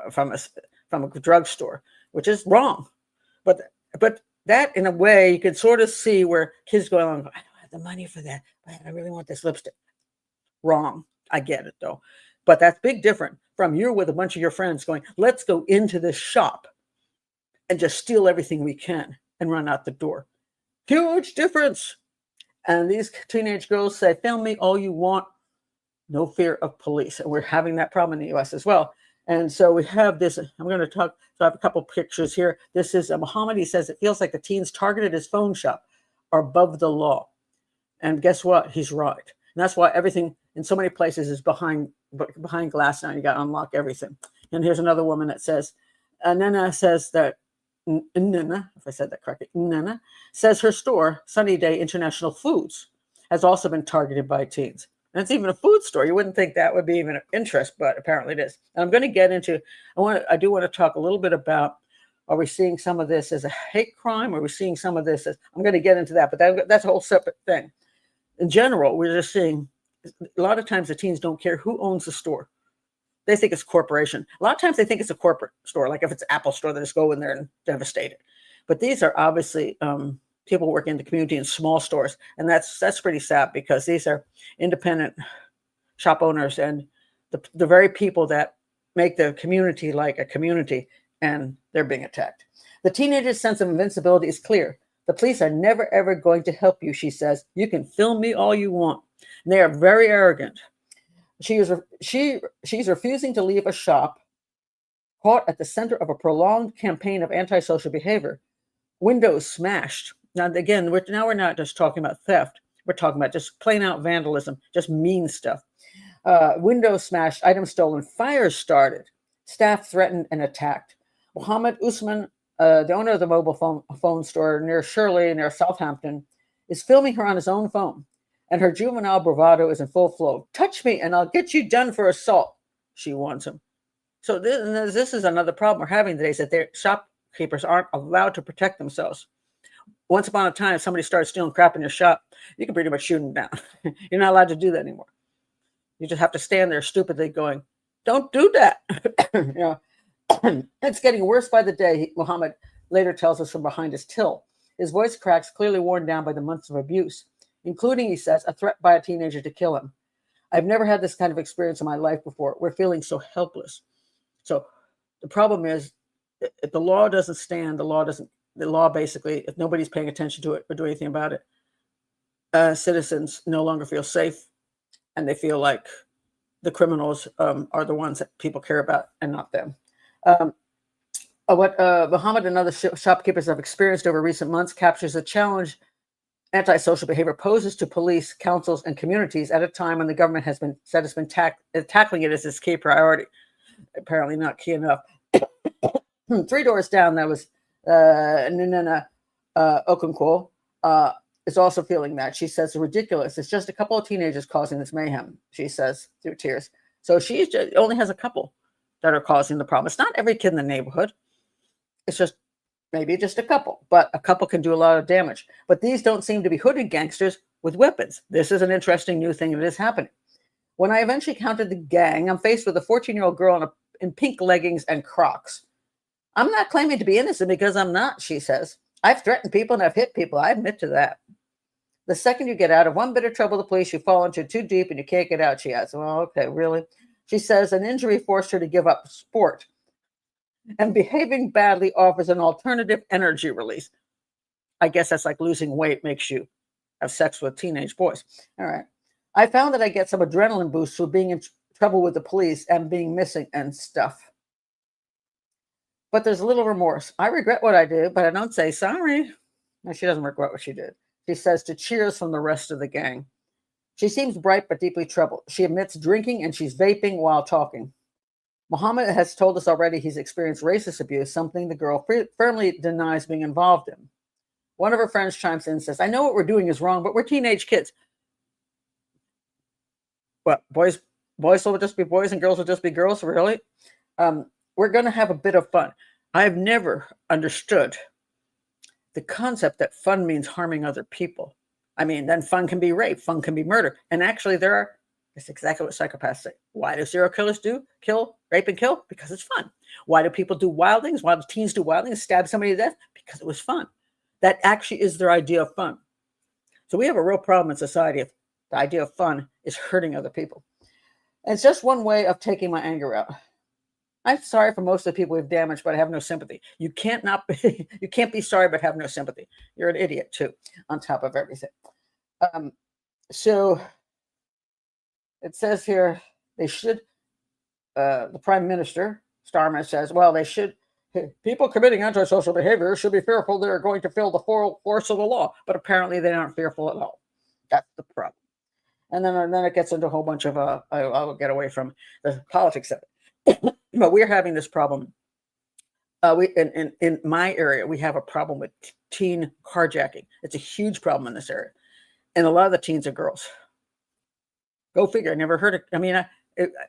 a drugstore, which is wrong. But that in a way you can sort of see where kids go, I don't have the money for that. I really want this lipstick. Wrong. I get it though. But that's big different from you're with a bunch of your friends going, let's go into this shop and just steal everything we can and run out the door. Huge difference. And these teenage girls say, film me all you want. No fear of police. And we're having that problem in the US as well. And so we have this, I'm going to talk, so I have a couple pictures here. This is Muhammad. He says, it feels like the teens targeted his phone shop are above the law. And guess what? He's right. And that's why everything in so many places is behind glass now. You got to unlock everything. And here's another woman that says, Nana says that, Nana, if I said that correctly, Nana says her store, Sunny Day International Foods, has also been targeted by teens. And it's even a food store. You wouldn't think that would be even of interest, but apparently it is. And I'm going to get into, I do want to talk a little bit about, are we seeing some of this as a hate crime? Or are we seeing some of this as, I'm going to get into that, but that's a whole separate thing. In general, we're just seeing a lot of times the teens don't care who owns the store. They think it's a corporation. A lot of times they think it's a corporate store. Like if it's Apple store, they just go in there and devastate it. But these are obviously people working in the community in small stores. And that's pretty sad because these are independent shop owners and the very people that make the community like a community, and they're being attacked. The teenager's sense of invincibility is clear. The police are never, ever going to help you, she says. You can film me all you want. And they are very arrogant. She's refusing to leave a shop caught at the center of a prolonged campaign of antisocial behavior. Windows smashed. Now, again, we're not just talking about theft. We're talking about just plain out vandalism, just mean stuff. Windows smashed, items stolen, fires started, staff threatened and attacked. Mohammed Usman, the owner of the mobile phone store near Shirley, near Southampton, is filming her on his own phone, and her juvenile bravado is in full flow. Touch me and I'll get you done for assault, she warns him. So this is another problem we're having today, is that their shopkeepers aren't allowed to protect themselves. Once upon a time, if somebody started stealing crap in your shop, you can pretty much shoot them down. You're not allowed to do that anymore. You just have to stand there stupidly going, don't do that. You know, it's getting worse by the day, Muhammad later tells us from behind his till. His voice cracks, clearly worn down by the months of abuse, including, he says, a threat by a teenager to kill him. I've never had this kind of experience in my life before. We're feeling so helpless. So the problem is, if the law doesn't stand, the law basically, if nobody's paying attention to it or do anything about it, citizens no longer feel safe, and they feel like the criminals are the ones that people care about and not them. What Muhammad and other shopkeepers have experienced over recent months captures the challenge antisocial behavior poses to police, councils, and communities at a time when the government has been said it's been tackling it as its key priority. Apparently not key enough. 3 doors down, that was Nina Okonkwo, is also feeling that. She says, ridiculous. It's just a couple of teenagers causing this mayhem, she says through tears. So she only has a couple that are causing the problem. It's not every kid in the neighborhood. It's just maybe just a couple, but a couple can do a lot of damage. But these don't seem to be hooded gangsters with weapons. This is an interesting new thing that is happening. When I eventually counted the gang, I'm faced with a 14-year-old girl in pink leggings and Crocs. I'm not claiming to be innocent because I'm not, she says. I've threatened people and I've hit people. I admit to that. The second you get out of one bit of trouble with the police, you fall into too deep and you can't get out, she adds. Well, okay, really? She says an injury forced her to give up sport. And behaving badly offers an alternative energy release. I guess that's like losing weight makes you have sex with teenage boys. All right. I found that I get some adrenaline boosts through being in trouble with the police and being missing and stuff. But there's a little remorse. I regret what I did, but I don't say sorry. No, she doesn't regret what she did. She says to cheers from the rest of the gang. She seems bright but deeply troubled. She admits drinking and she's vaping while talking. Muhammad has told us already he's experienced racist abuse, something the girl firmly denies being involved in. One of her friends chimes in and says, I know what we're doing is wrong, but we're teenage kids. What, boys will just be boys and girls will just be girls, really? We're going to have a bit of fun. I've never understood the concept that fun means harming other people. I mean, then fun can be rape, fun can be murder. And actually that's exactly what psychopaths say. Why do serial killers kill, rape and kill? Because it's fun. Why do people do wild things? Why do teens do wild things, stab somebody to death? Because it was fun. That actually is their idea of fun. So we have a real problem in society if the idea of fun is hurting other people. And it's just one way of taking my anger out. I'm sorry for most of the people we've damaged, but I have no sympathy. You can't be sorry but have no sympathy. You're an idiot too, on top of everything. So it says here they should. The Prime Minister Starmer says, well, they should. People committing antisocial behavior should be fearful they're going to feel the full force of the law, but apparently they aren't fearful at all. That's the problem. And then it gets into a whole bunch of. I'll get away from the politics of it. But we're having this problem. In my area, we have a problem with teen carjacking. It's a huge problem in this area. And a lot of the teens are girls. Go figure. I never heard it. I mean,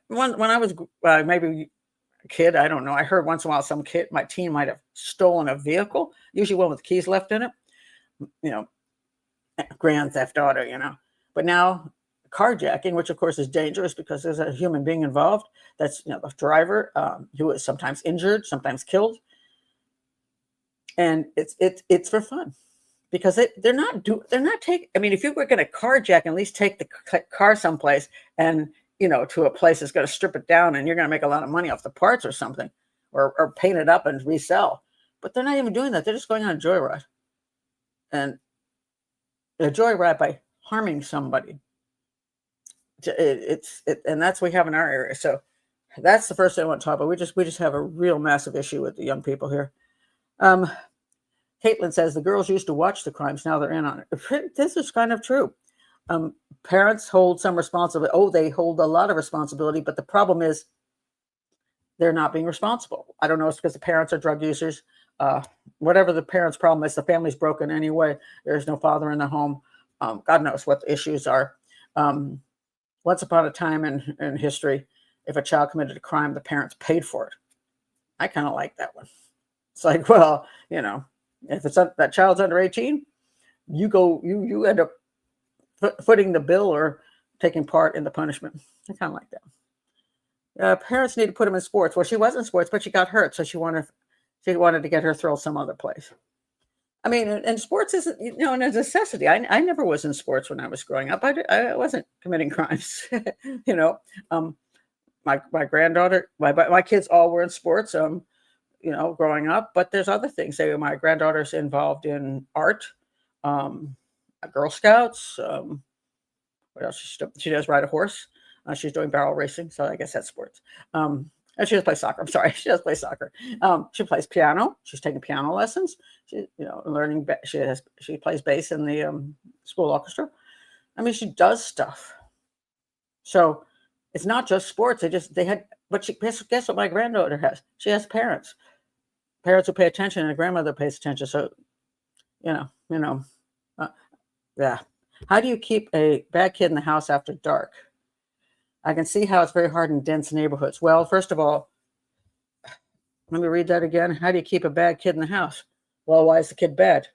when I was maybe a kid, I don't know. I heard once in a while my teen might have stolen a vehicle, usually one with keys left in it. You know, grand theft auto, you know. But now carjacking, which of course is dangerous because there's a human being involved. That's the driver who is sometimes injured, sometimes killed, and it's for fun because they're not taking. I mean, if you were going to carjack, at least take the car someplace and to a place that's going to strip it down, and you're going to make a lot of money off the parts or something, or paint it up and resell. But they're not even doing that. They're just going on a joyride, and a joyride by harming somebody. And that's what we have in our area. So that's the first thing I want to talk about. We just have a real massive issue with the young people here. Caitlin says the girls used to watch the crimes. Now they're in on it. This is kind of true. Parents hold some responsibility. Oh, they hold a lot of responsibility, but the problem is they're not being responsible. I don't know. It's because the parents are drug users. Whatever the parents' problem is, the family's broken anyway. There's no father in the home. God knows what the issues are. Once upon a time in history, if a child committed a crime, the parents paid for it. I kind of like that one. It's like, well, if it's that child's under 18, you end up footing the bill or taking part in the punishment. I kind of like that. Parents need to put them in sports. Well, she was in sports, but she got hurt, so she wanted to get her throw some other place. I mean, and sports isn't, a necessity. I never was in sports when I was growing up. I wasn't committing crimes. My granddaughter, my kids all were in sports. Growing up, but there's other things. My granddaughter's involved in art, Girl Scouts. What else? She does ride a horse. She's doing barrel racing, so I guess that's sports. And she does play soccer. I'm sorry, she does play soccer. She plays piano. She's taking piano lessons. She, learning. She plays bass in the school orchestra. I mean, she does stuff. So it's not just sports. But guess what my granddaughter has? She has parents who pay attention, and a grandmother pays attention. So, yeah. How do you keep a bad kid in the house after dark? I can see how it's very hard in dense neighborhoods. Well, first of all, let me read that again. How do you keep a bad kid in the house? Well, why is the kid bad?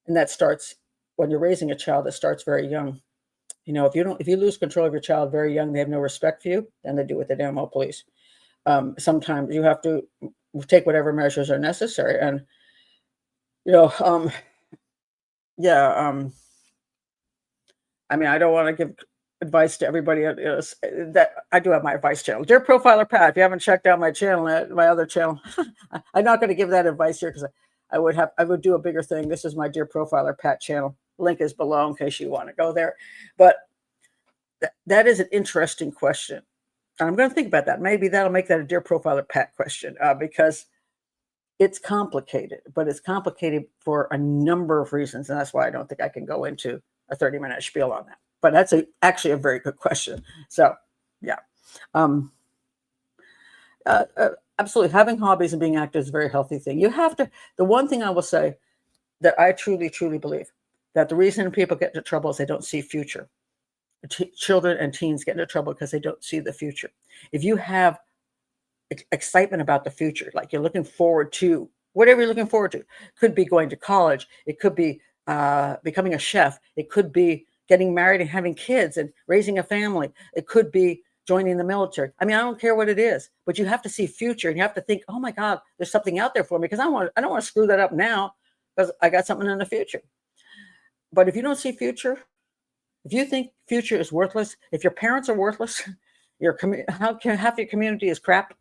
And that starts when you're raising a child. That starts very young. If you lose control of your child very young, they have no respect for you. Then they do with the damn old police. Sometimes you have to take whatever measures are necessary. And I mean, I don't want to give advice to everybody. That I do have my advice channel, Dear Profiler Pat. If you haven't checked out my channel, my other channel, I'm not going to give that advice here because I would do a bigger thing. This is my Dear Profiler Pat channel. Link is below in case you want to go there. But that is an interesting question. And I'm going to think about that. Maybe that'll make that a Dear Profiler Pat question because it's complicated, but it's complicated for a number of reasons. And that's why I don't think I can go into a 30-minute spiel on that. But that's actually a very good question. So, yeah. Absolutely. Having hobbies and being active is a very healthy thing. The one thing I will say that I truly, truly believe that the reason people get into trouble is they don't see future. Children and teens get into trouble because they don't see the future. If you have excitement about the future, like you're looking forward to, whatever you're looking forward to, could be going to college. It could be becoming a chef. It could be getting married and having kids and raising a family. It could be joining the military. I mean, I don't care what it is, but you have to see future and you have to think, oh my God, there's something out there for me because I don't want to screw that up now because I got something in the future. But if you don't see future, if you think future is worthless, if your parents are worthless, half your community is crap,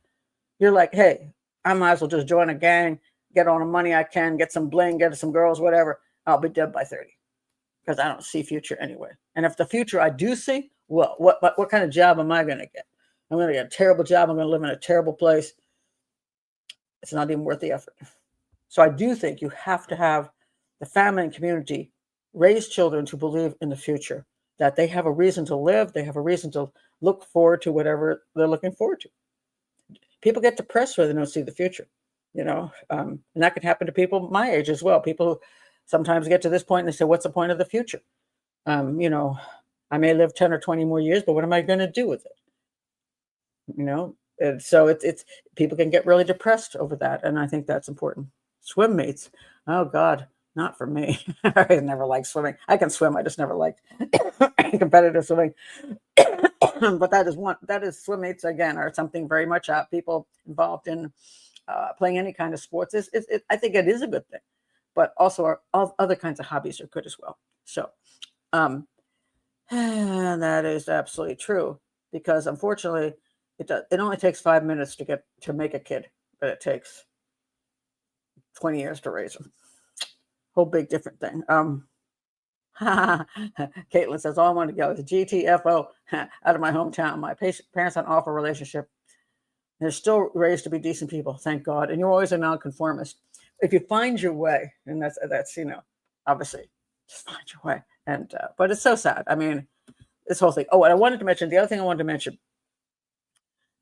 you're like, hey, I might as well just join a gang, get all the money I can, get some bling, get some girls, whatever. I'll be dead by 30 because I don't see future anyway. And if the future I do see, well, what kind of job am I going to get? I'm going to get a terrible job. I'm going to live in a terrible place. It's not even worth the effort. So I do think you have to have the family and community raise children to believe in the future, that they have a reason to live. They have a reason to look forward to whatever they're looking forward to. People get depressed when they don't see the future, and that can happen to people my age as well. People who sometimes get to this point and they say, what's the point of the future? I may live 10 or 20 more years, but what am I going to do with it? And so it's people can get really depressed over that. And I think that's important. Swim meets. Oh God. Not for me. I never liked swimming. I can swim. I just never liked competitive swimming. But that is swimmates again, are something very much people involved in playing any kind of sports. I think it is a good thing, but also all other kinds of hobbies are good as well. So and that is absolutely true, because unfortunately it only takes 5 minutes to make a kid, but it takes 20 years to raise them. Whole big different thing. Caitlin says, all I want to go is GTFO out of my hometown. My parents had an awful relationship. They're still raised to be decent people, thank God. And you're always a nonconformist. If you find your way, and that's obviously just find your way. And but it's so sad. I mean, this whole thing. Oh, and the other thing I wanted to mention,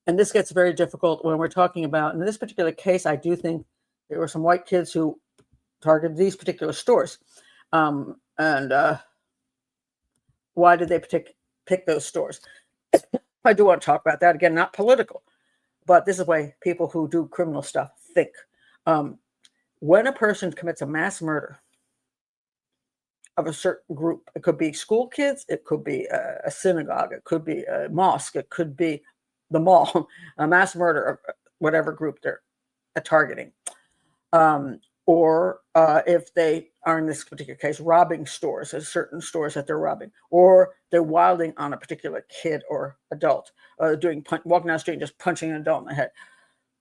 and this gets very difficult when we're talking about, in this particular case, I do think there were some white kids who targeted these particular stores. And why did they pick those stores? I do want to talk about that. Again, not political, but this is the way people who do criminal stuff think. When a person commits a mass murder of a certain group, it could be school kids, it could be a synagogue, it could be a mosque, it could be the mall, a mass murder of whatever group they're targeting. Or if they are, in this particular case, robbing stores, there's certain stores that they're robbing, or they're wilding on a particular kid or adult, walking down the street and just punching an adult in the head.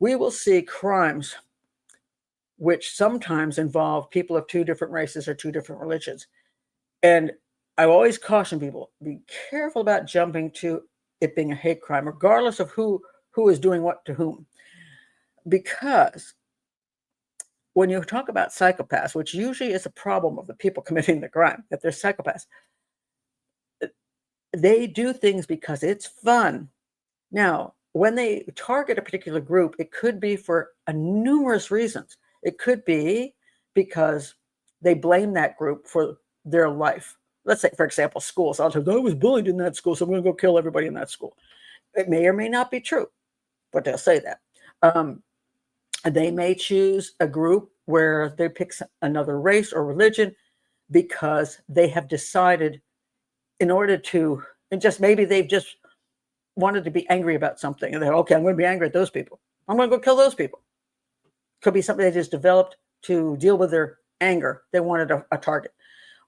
We will see crimes which sometimes involve people of two different races or two different religions. And I always caution people, be careful about jumping to it being a hate crime, regardless of who is doing what to whom. Because when you talk about psychopaths, which usually is a problem of the people committing the crime, that they're psychopaths, they do things because it's fun. Now, when they target a particular group, it could be for numerous reasons. It could be because they blame that group for their life. Let's say, for example, schools. I was bullied in that school, so I'm going to go kill everybody in that school. It may or may not be true, but they'll say that. They may choose a group where they pick another race or religion because they have decided in order to, and just maybe they've just wanted to be angry about something. And they're, okay, I'm going to be angry at those people. I'm going to go kill those people. Could be something they just developed to deal with their anger. They wanted a target.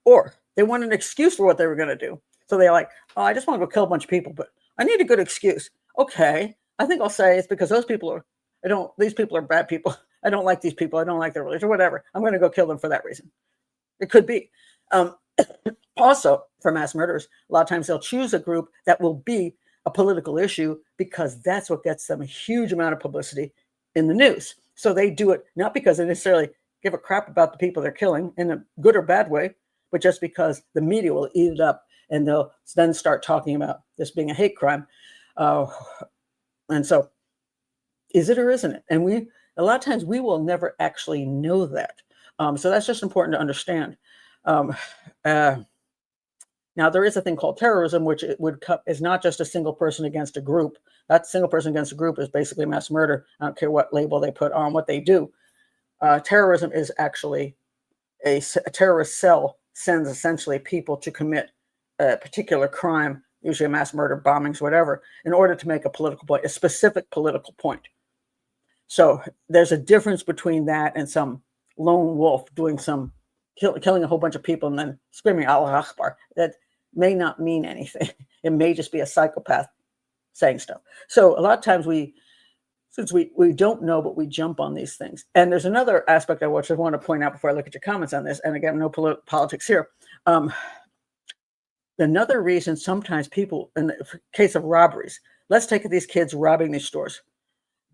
Or they wanted an excuse for what they were going to do. So they're like, oh, I just want to go kill a bunch of people, but I need a good excuse. Okay, I think I'll say it's because these people are bad people. I don't like these people. I don't like their religion, whatever. I'm going to go kill them for that reason. It could be. Also, for mass murderers, a lot of times they'll choose a group that will be a political issue because that's what gets them a huge amount of publicity in the news. So they do it not because they necessarily give a crap about the people they're killing in a good or bad way, but just because the media will eat it up and they'll then start talking about this being a hate crime. And so, is it or isn't it? And a lot of times we will never actually know that. So that's just important to understand. Now, there is a thing called terrorism, which is not just a single person against a group. That single person against a group is basically mass murder. I don't care what label they put on what they do. Terrorism is actually a terrorist cell sends essentially people to commit a particular crime, usually a mass murder, bombings, whatever, in order to make a political point, a specific political point. So there's a difference between that and some lone wolf doing some killing a whole bunch of people and then screaming Allah Akbar. That may not mean anything. It may just be a psychopath saying stuff. So a lot of times since we don't know, but we jump on these things. And there's another aspect I want to point out before I look at your comments on this. And again, no politics here. Another reason sometimes people, in the case of robberies, let's take these kids robbing these stores.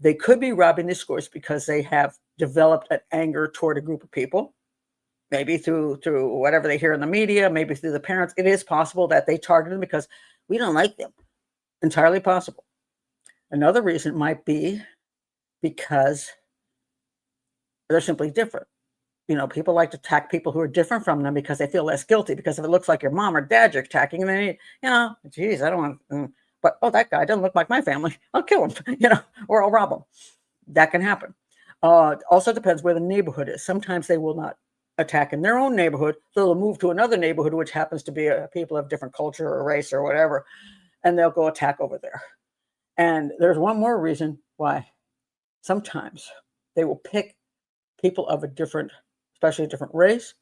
They could be robbing these stores because they have developed an anger toward a group of people, maybe through whatever they hear in the media, maybe through the parents. It is possible that they target them because we don't like them. Entirely possible. Another reason might be because they're simply different. People like to attack people who are different from them because they feel less guilty. Because if it looks like your mom or dad you're attacking, and then geez, I don't want. But that guy doesn't look like my family. I'll kill him, or I'll rob him. That can happen. Also depends where the neighborhood is. Sometimes they will not attack in their own neighborhood. They'll move to another neighborhood, which happens to be people of different culture or race or whatever, and they'll go attack over there. And there's one more reason why sometimes they will pick people of a different, especially a different race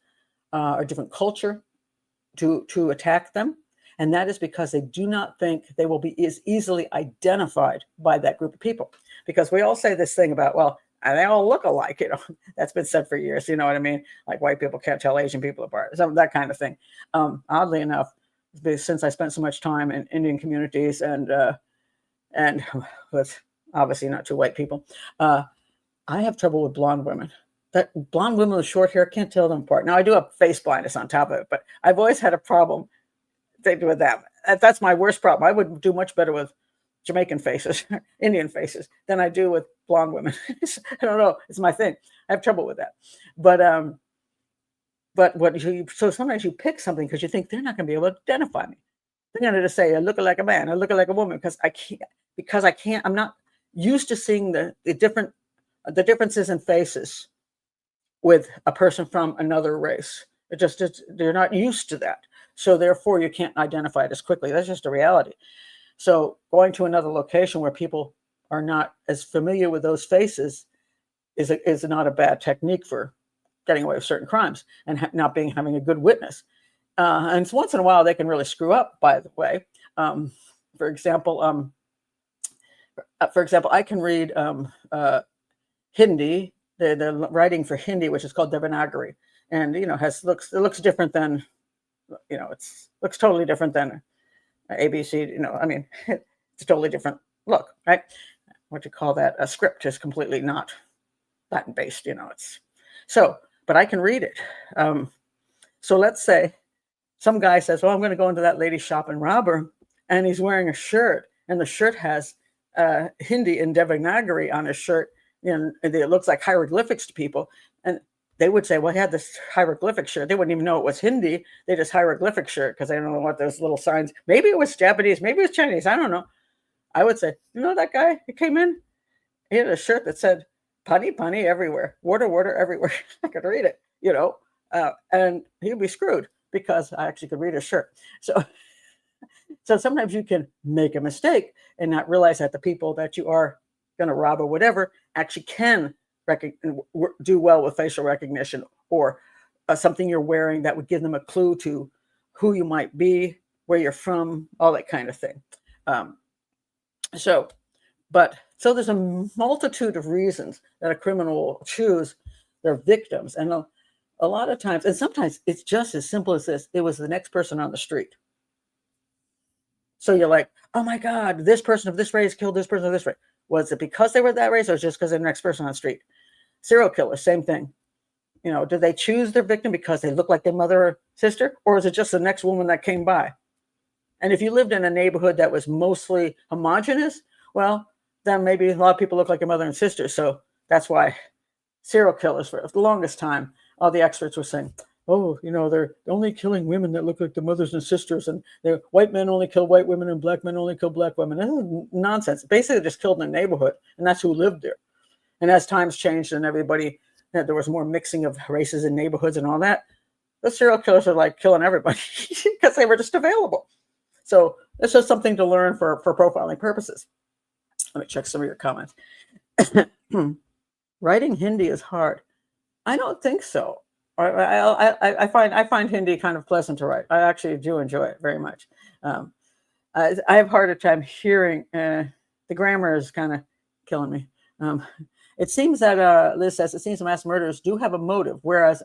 or different culture to attack them. And that is because they do not think they will be as easily identified by that group of people. Because we all say this thing about, well, they all look alike, that's been said for years, you know what I mean? Like white people can't tell Asian people apart, that kind of thing. Oddly enough, since I spent so much time in Indian communities and with obviously not two white people, I have trouble with blonde women. That blonde women with short hair, can't tell them apart. Now I do have face blindness on top of it, but I've always had a problem with them. That's my worst problem. I would do much better with Jamaican faces, Indian faces, than I do with blonde women. I don't know. It's my thing. I have trouble with that. But so sometimes you pick something because you think they're not going to be able to identify me. They're going to just say, I look like a man, I look like a woman, I'm not used to seeing the differences in faces with a person from another race. They're not used to that. So therefore, you can't identify it as quickly. That's just a reality. So going to another location where people are not as familiar with those faces is not a bad technique for getting away with certain crimes and having a good witness. And so once in a while, they can really screw up, by the way. For example, I can read Hindi, the writing for Hindi, which is called Devanagari. And, it looks different than, looks totally different than ABC, it's a totally different look, right? What you call that? A script is completely not Latin based, but I can read it. So let's say some guy says, well, I'm going to go into that lady's shop and rob her. And he's wearing a shirt, and the shirt has Hindi and Devanagari on his shirt. And it looks like hieroglyphics to people. And they would say, well, he had this hieroglyphic shirt. They wouldn't even know it was Hindi. They just hieroglyphic shirt because they don't know what those little signs. Maybe it was Japanese. Maybe it was Chinese. I don't know. I would say, that guy, he came in. He had a shirt that said, "Pani, pani everywhere. Water, water everywhere." I could read it, and he'd be screwed because I actually could read his shirt. So sometimes you can make a mistake and not realize that the people that you are going to rob or whatever actually can do well with facial recognition or something you're wearing that would give them a clue to who you might be, where you're from, all that kind of thing. So there's a multitude of reasons that a criminal will choose their victims. And a lot of times, and sometimes it's just as simple as this. It was the next person on the street. So you're like, oh my God, this person of this race killed this person of this race. Was it because they were that race or just because they're the next person on the street? Serial killers, same thing. Did they choose their victim because they look like their mother or sister? Or is it just the next woman that came by? And if you lived in a neighborhood that was mostly homogenous, well, then maybe a lot of people look like your mother and sister. So that's why serial killers, for the longest time, all the experts were saying, oh, they're only killing women that look like their mothers and sisters. And white men only kill white women and black men only kill black women. That's nonsense. Basically, they just killed in the neighborhood. And that's who lived there. And as times changed and there was more mixing of races and neighborhoods and all that, the serial killers are like killing everybody because they were just available. So it's just something to learn for profiling purposes. Let me check some of your comments. Writing Hindi is hard. I don't think so. I find Hindi kind of pleasant to write. I actually do enjoy it very much. I have a harder time hearing. The grammar is kind of killing me. It seems that Liz says it seems mass murderers do have a motive, whereas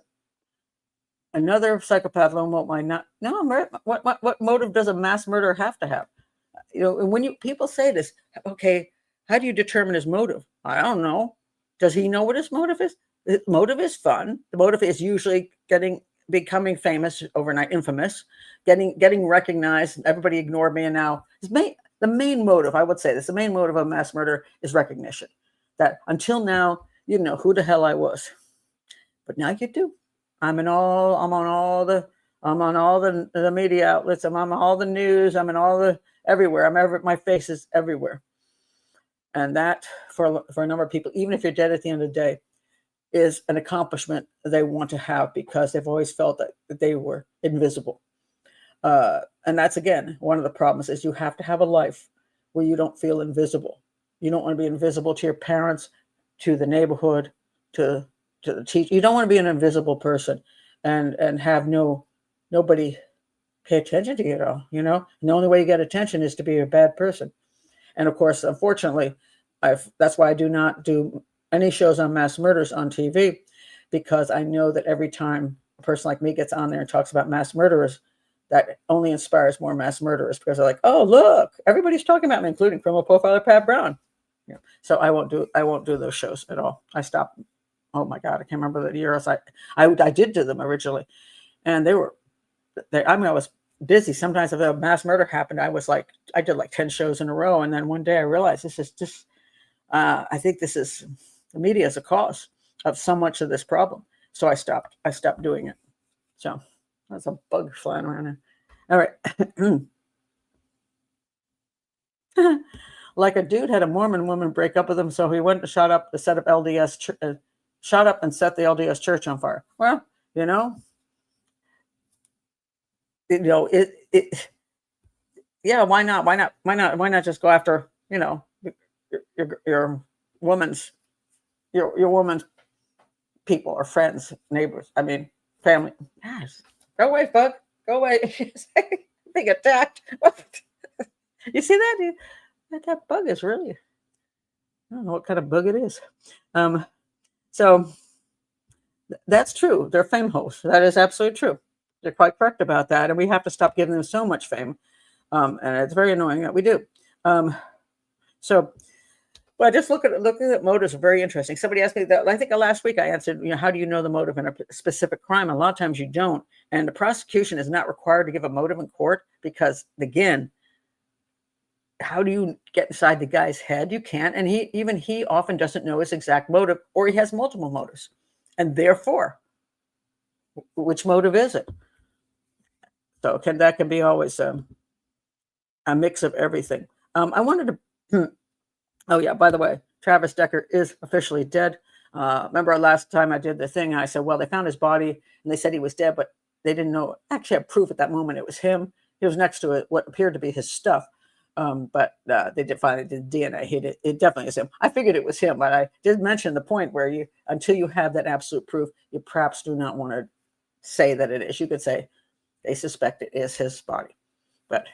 another psychopath might not. No, what motive does a mass murderer have to have? When people say this, okay, how do you determine his motive? I don't know. Does he know what his motive is? The motive is fun. The motive is usually becoming famous overnight, infamous, getting recognized. Everybody ignored me, and now the main motive, I would say this, the main motive of mass murder is recognition. That until now, you didn't know who the hell I was, but now you do. I'm on all the media outlets. I'm on all the news. I'm in everywhere. My face is everywhere. And that for a number of people, even if you're dead at the end of the day, is an accomplishment they want to have because they've always felt that they were invisible. And that's, again, one of the problems is you have to have a life where you don't feel invisible. You don't want to be invisible to your parents, to the neighborhood, to the teacher. You don't want to be an invisible person and have nobody pay attention to you at all, And the only way you get attention is to be a bad person. And of course, unfortunately, that's why I do not do any shows on mass murders on TV, because I know that every time a person like me gets on there and talks about mass murderers, that only inspires more mass murderers, because they're like, oh, look, everybody's talking about me, including criminal profiler Pat Brown. So I won't do those shows at all. I stopped. Oh my God, I can't remember the year. I did do them originally, and I was busy. Sometimes if a mass murder happened, I did like 10 shows in a row. And then one day I realized this is just, I think the media is a cause of so much of this problem. So I stopped doing it. So that's a bug flying around there. All right. Like a dude had a Mormon woman break up with him. So he went and shot up and set the LDS church on fire. Well, yeah, why not? Why not just go after, your woman's people or friends, neighbors, family. Gosh, go away, bug. Go away. Being attacked. You see that? That bug is really, I don't know what kind of bug it is. So that's true. They're fame hosts. That is absolutely true. They're quite correct about that. And we have to stop giving them so much fame. And it's very annoying that we do. Well, just looking at motives are very interesting. Somebody asked me that, I think last week I answered, how do you know the motive in a specific crime? A lot of times you don't. And the prosecution is not required to give a motive in court because, again, how do you get inside the guy's head? You can't. And he often doesn't know his exact motive, or he has multiple motives. And therefore, which motive is it? So that can be always a mix of everything. I wanted to, oh yeah, by the way, Travis Decker is officially dead. Remember last time I did the thing, I said, well, they found his body and they said he was dead, but they didn't know, actually have proof at that moment it was him. He was next to what appeared to be his stuff. But they did finally did DNA. It definitely is him. I figured it was him, but I did mention the point where until you have that absolute proof, you perhaps do not want to say that it is. You could say they suspect it is his body, but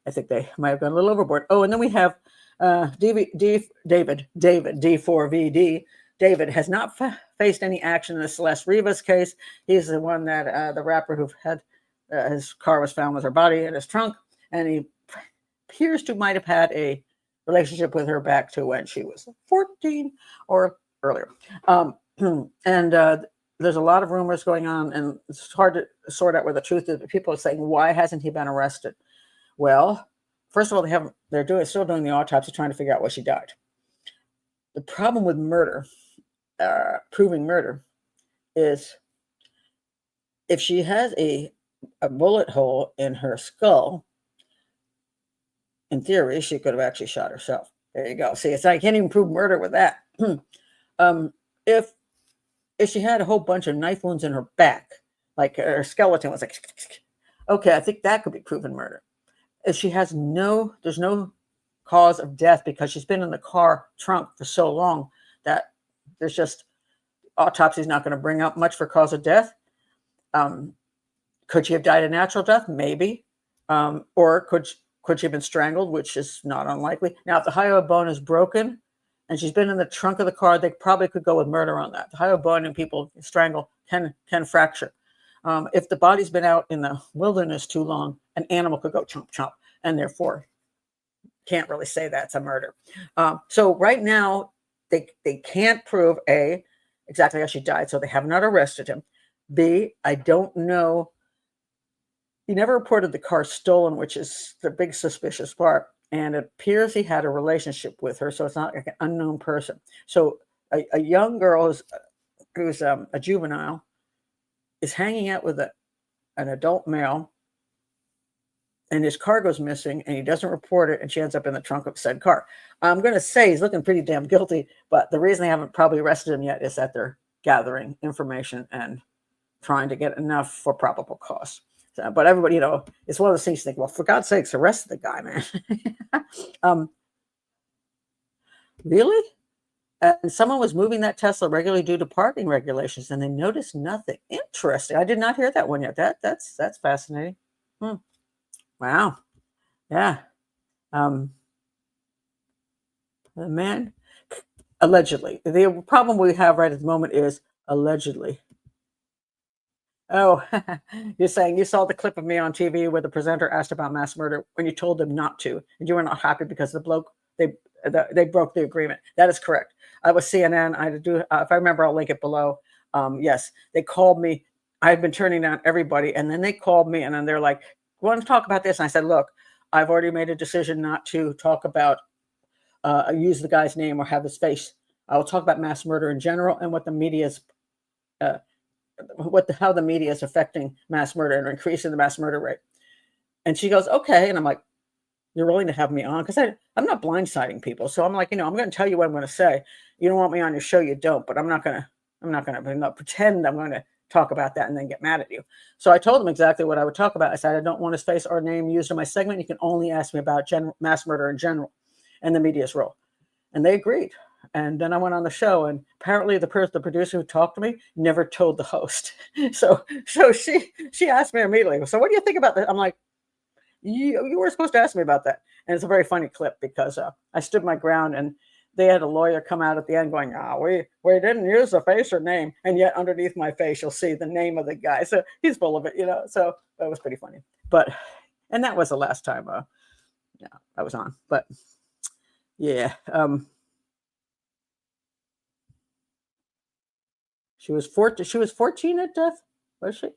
I think they might have gone a little overboard. Oh, and then we have David D4VD. David has not faced any action in the Celeste Rivas case. He's the one that the rapper who had his car was found with her body in his trunk, and he appears to might have had a relationship with her back to when she was 14 or earlier. And there's a lot of rumors going on, and it's hard to sort out where the truth is. But people are saying, why hasn't he been arrested? Well, first of all, they're still doing the autopsy, trying to figure out why she died. The problem with murder, proving murder, is if she has a bullet hole in her skull, in theory, she could have actually shot herself. There you go. See, I can't even prove murder with that. If she had a whole bunch of knife wounds in her back, like her skeleton was like, okay, I think that could be proven murder. If she has there's no cause of death because she's been in the car trunk for so long that there's just, autopsy is not going to bring out much for cause of death. Could she have died a natural death? Maybe. Or could she have been strangled, which is not unlikely. Now, if the hyoid bone is broken and she's been in the trunk of the car, they probably could go with murder on that. The hyoid bone and people strangle can fracture. If the body's been out in the wilderness too long, an animal could go chomp chomp, and therefore can't really say that's a murder. So right now, they can't prove A, exactly how she died, so they have not arrested him. B, I don't know. He never reported the car stolen, which is the big suspicious part. And it appears he had a relationship with her, so it's not like an unknown person. So a young girl who's a juvenile is hanging out with an adult male, and his car goes missing, and he doesn't report it, and she ends up in the trunk of said car. I'm going to say he's looking pretty damn guilty, but the reason they haven't probably arrested him yet is that they're gathering information and trying to get enough for probable cause. So, but everybody, it's one of those things you think, well, for God's sakes, arrest the guy, man. Really? And someone was moving that Tesla regularly due to parking regulations, and they noticed nothing. Interesting. I did not hear that one yet. That's fascinating. Wow. Yeah. The man, allegedly. The problem we have right at the moment is allegedly. Oh, you're saying you saw the clip of me on TV where the presenter asked about mass murder when you told them not to, and you were not happy because the bloke they broke the agreement. That is correct. I was CNN. I had to do. If I remember, I'll link it below. Yes, they called me. I had been turning down everybody, and then they called me, and then they're like, "Want to talk about this?" And I said, "Look, I've already made a decision not to talk about use the guy's name or have his face. I will talk about mass murder in general and what the media's how the media is affecting mass murder and increasing the mass murder rate." And she goes, "Okay," and I'm like, "You're willing to have me on?" Because I'm not blindsiding people. So I'm like, I'm going to tell you what I'm going to say. You don't want me on your show, you don't. But I'm not going to pretend I'm going to talk about that and then get mad at you. So I told them exactly what I would talk about. I said, I don't want his face or name used in my segment. You can only ask me about mass murder in general and the media's role. And they agreed. And then I went on the show, and apparently the producer who talked to me never told the host. So she asked me immediately, "So what do you think about that?" I'm like, you were supposed to ask me about that. And it's a very funny clip because I stood my ground, and they had a lawyer come out at the end going, we didn't use the face or name. And yet underneath my face, you'll see the name of the guy. So he's full of it, so that was pretty funny. And that was the last time I was on. But yeah. She was 14. She was 14 at death, was she?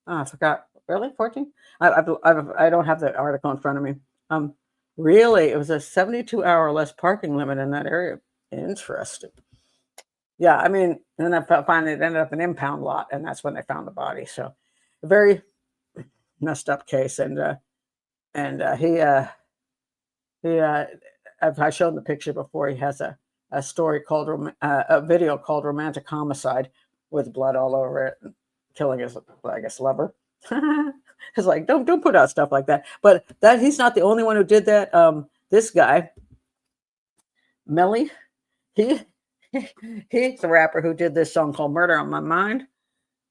Oh, I forgot. Really, 14? I don't have the article in front of me. Really, it was a 72-hour less parking limit in that area. Interesting. Yeah, I mean, and then finally it ended up an impound lot, and that's when they found the body. So, a very messed up case. And I've shown the picture before. He has a story called a video called "Romantic Homicide" with blood all over it, and killing his, I guess, lover. It's like, don't put out stuff like that. But that he's not the only one who did that. This guy, Melly, he's the rapper who did this song called "Murder on My Mind."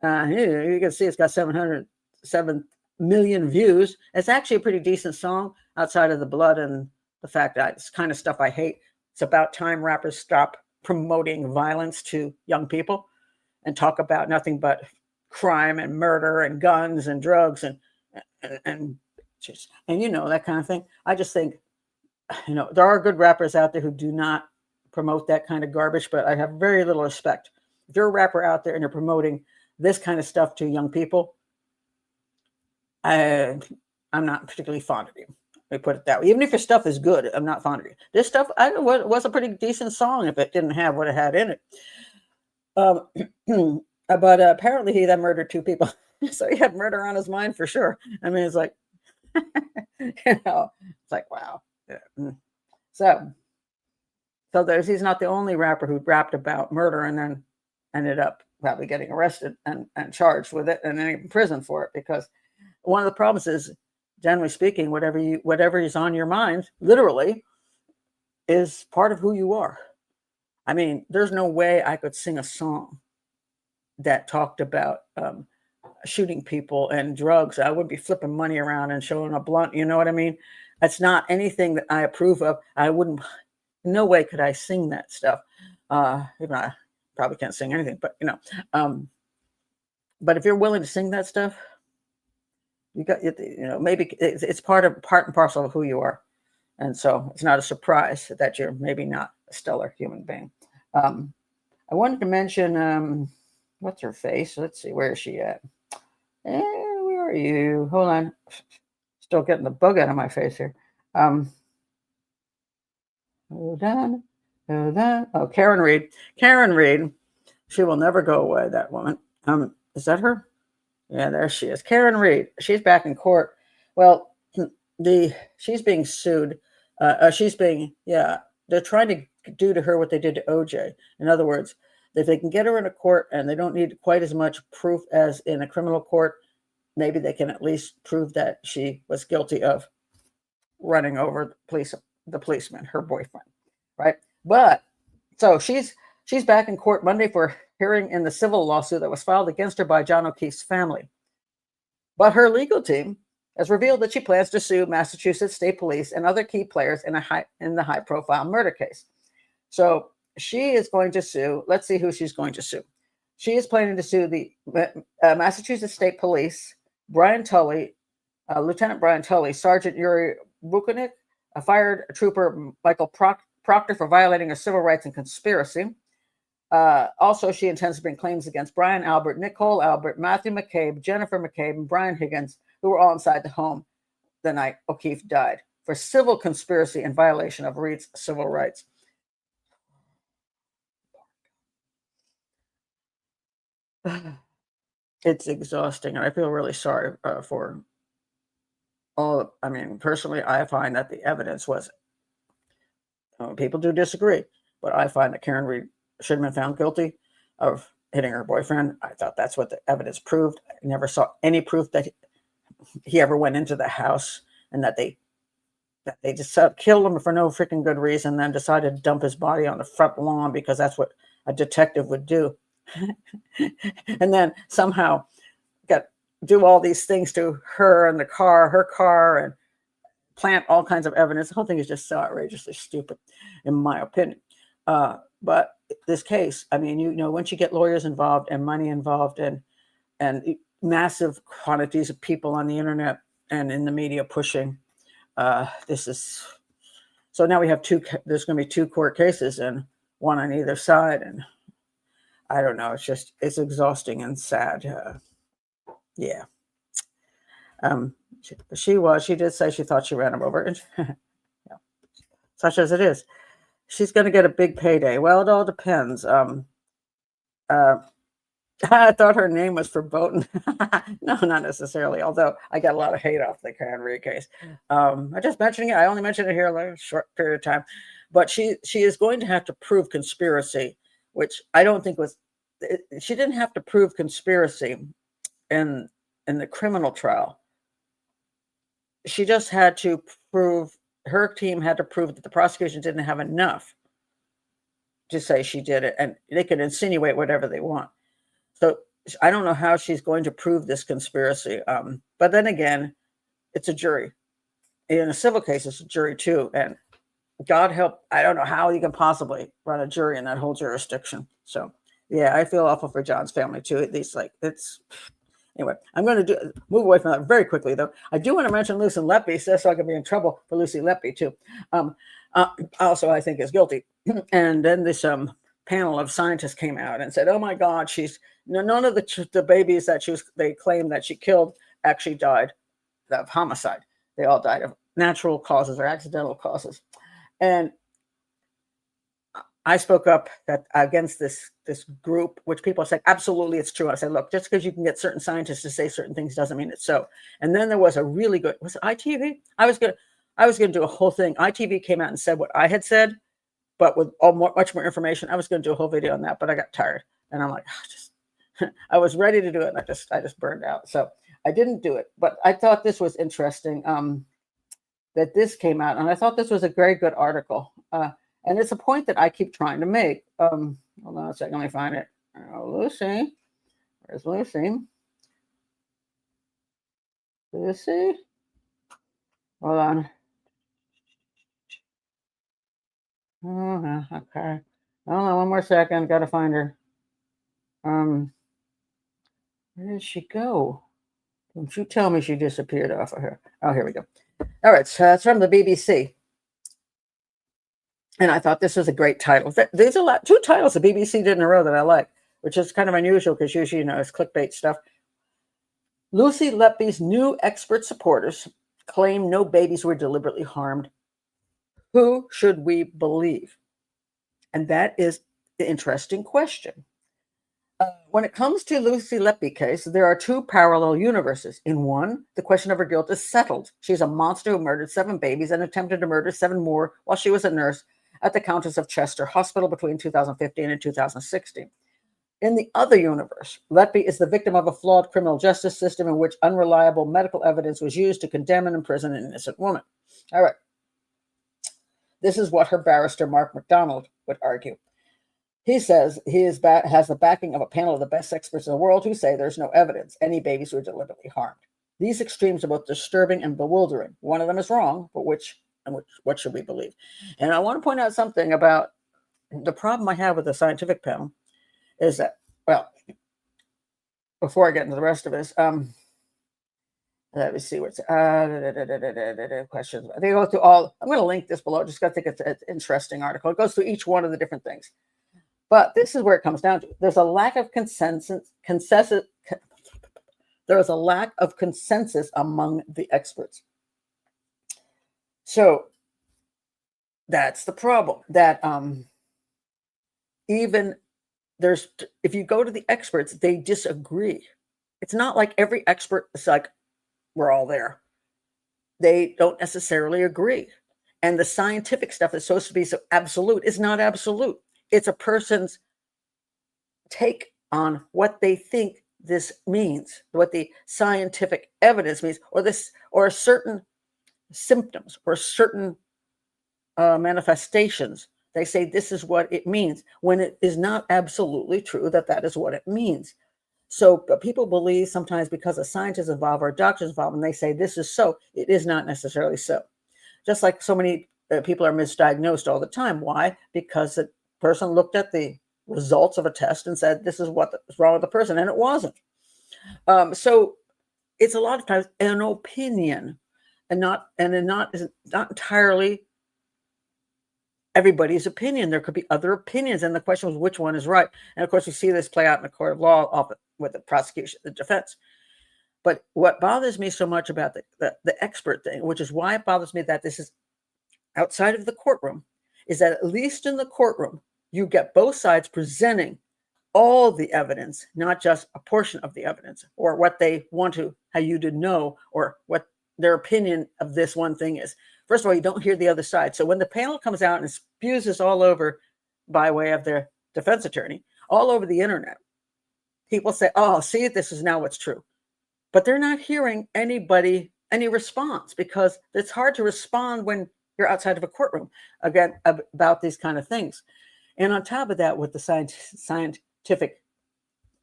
You can see it's got 707 million views. It's actually a pretty decent song outside of the blood and the fact that it's kind of stuff I hate. It's about time rappers stop promoting violence to young people and talk about nothing but crime and murder and guns and drugs and that kind of thing. I just think, there are good rappers out there who do not promote that kind of garbage, but I have very little respect. If you're a rapper out there and you're promoting this kind of stuff to young people, I'm not particularly fond of you. Let me put it that way. Even if your stuff is good, I'm not fond of you. This stuff was a pretty decent song if it didn't have what it had in it. But apparently he then murdered 2 people. So he had murder on his mind for sure. I mean, it's like, it's like, wow. Yeah. So he's not the only rapper who rapped about murder and then ended up probably getting arrested and charged with it and then in prison for it, because one of the problems is, generally speaking, whatever is on your mind, literally, is part of who you are. I mean, there's no way I could sing a song that talked about shooting people and drugs. I wouldn't be flipping money around and showing a blunt. You know what I mean? That's not anything that I approve of. I wouldn't. No way could I sing that stuff. Even I probably can't sing anything, but but if you're willing to sing that stuff, you got, maybe it's part and parcel of who you are. And so it's not a surprise that you're maybe not a stellar human being. I wanted to mention, what's her face? Let's see, where is she at? Where are you? Hold on. Still getting the bug out of my face here. Hold on. Oh, Karen Reed. Karen Reed. She will never go away, that woman. Is that her? Yeah, there she is. Karen Reed. She's back in court. Well, she's being sued. They're trying to do to her what they did to OJ. In other words, if they can get her in a court and they don't need quite as much proof as in a criminal court, maybe they can at least prove that she was guilty of running over the policeman, her boyfriend, right? But so she's back in court Monday for hearing in the civil lawsuit that was filed against her by John O'Keefe's family. But her legal team has revealed that she plans to sue Massachusetts State Police and other key players in the high-profile murder case. So she is going to sue. Let's see who she's going to sue. She is planning to sue the Massachusetts State Police, Brian Tully, Lieutenant Brian Tully, Sergeant Yuri Buchanek, a fired trooper Michael Proctor for violating her civil rights and conspiracy. Also, she intends to bring claims against Brian Albert, Nicole Albert, Matthew McCabe, Jennifer McCabe, and Brian Higgins, who were all inside the home the night O'Keefe died, for civil conspiracy and violation of Reed's civil rights. It's exhausting, and I feel really sorry for all. I mean, personally, I find that the evidence was, people do disagree, but I find that Karen Reed should have been found guilty of hitting her boyfriend. I thought that's what the evidence proved. I never saw any proof that he ever went into the house, and that they just killed him for no freaking good reason, then decided to dump his body on the front lawn because that's what a detective would do. And then somehow do all these things to her and her car, and plant all kinds of evidence. The whole thing is just so outrageously stupid, in my opinion. But this case, I mean, once you get lawyers involved and money involved and massive quantities of people on the internet and in the media pushing, this is, so now we have there's going to be 2 court cases and one on either side. And I don't know, it's exhausting and sad. Yeah. She did say she thought she ran him over. Yeah. Such as it is. She's going to get a big payday. Well, it all depends. I thought her name was verboten. No, not necessarily, although I got a lot of hate off the Karen Reed case. I'm just mentioning it. I only mentioned it here a short period of time. But she is going to have to prove conspiracy, which I don't think she didn't have to prove conspiracy in the criminal trial. She just had to prove, her team had to prove that the prosecution didn't have enough to say she did it, and they can insinuate whatever they want. So I don't know how she's going to prove this conspiracy. But then again, it's a jury. In a civil case, it's a jury too. And God help, I don't know how you can possibly run a jury in that whole jurisdiction. So yeah, I feel awful for John's family too. At least anyway, I'm going to move away from that very quickly, though. I do want to mention Lucy Letby, so I can be in trouble for Lucy Letby, too. Also, I think is guilty. And then this panel of scientists came out and said, oh, my God, none of the babies that they claimed that she killed actually died of homicide. They all died of natural causes or accidental causes. And I spoke up against this group, which people said, absolutely, it's true. I said, look, just because you can get certain scientists to say certain things doesn't mean it's so. And then there was a really good, was it ITV? I was gonna do a whole thing. ITV came out and said what I had said, but with much more information. I was gonna do a whole video on that, but I got tired, and I'm like, I was ready to do it, and I just burned out. So I didn't do it. But I thought this was interesting that this came out, and I thought this was a very good article. And it's a point that I keep trying to make. Hold on a second, let me find it. Oh, Lucy. Where's Lucy? Lucy? Hold on. Oh, okay. Hold on one more second. Got to find her. Where did she go? Don't you tell me she disappeared off of her. Oh, here we go. All right, so it's from the BBC. And I thought this was a great title. There's 2 titles the BBC did in a row that I like, which is kind of unusual because usually, it's clickbait stuff. Lucy Letby's new expert supporters claim no babies were deliberately harmed. Who should we believe? And that is the interesting question. When it comes to Lucy Letby case, there are 2 parallel universes. In one, the question of her guilt is settled. She's a monster who murdered 7 babies and attempted to murder 7 more while she was a nurse at the Countess of Chester Hospital between 2015 and 2016. In the other universe, Letby is the victim of a flawed criminal justice system in which unreliable medical evidence was used to condemn and imprison an innocent woman. All right. This is what her barrister, Mark MacDonald, would argue. He says he has the backing of a panel of the best experts in the world who say there's no evidence any babies were deliberately harmed. These extremes are both disturbing and bewildering. One of them is wrong, but what should we believe? And I want to point out something about the problem I have with the scientific panel is that, well, before I get into the rest of this, let me see what's questions. They go through all. I'm going to link this below. Just got to think it's an interesting article. It goes through each one of the different things. But this is where it comes down to. There's a lack of consensus. There is a lack of consensus among the experts. So that's the problem. That even if you go to the experts, they disagree. It's not like every expert is like, we're all there. They don't necessarily agree. And the scientific stuff that's supposed to be so absolute is not absolute. It's a person's take on what they think this means, what the scientific evidence means, or certain symptoms or certain manifestations. They say this is what it means when it is not absolutely true that is what it means. So people believe sometimes because a scientist involved or a doctor's involved, and they say this is so, it is not necessarily so. Just like so many people are misdiagnosed all the time. Why? Because the person looked at the results of a test and said, this is what's wrong with the person, and it wasn't. So it's a lot of times an opinion and not entirely everybody's opinion. There could be other opinions, and the question was which one is right. And of course, we see this play out in the court of law often with the prosecution, the defense. But what bothers me so much about the expert thing, which is why it bothers me that this is outside of the courtroom, is that at least in the courtroom, you get both sides presenting all the evidence, not just a portion of the evidence, or what they want to have you to know, or what their opinion of this one thing is. First of all, you don't hear the other side. So when the panel comes out and spews this all over by way of their defense attorney, all over the internet, people say, oh, see, this is now what's true. But they're not hearing any response, because it's hard to respond when you're outside of a courtroom, again, about these kind of things. And on top of that, what the scientific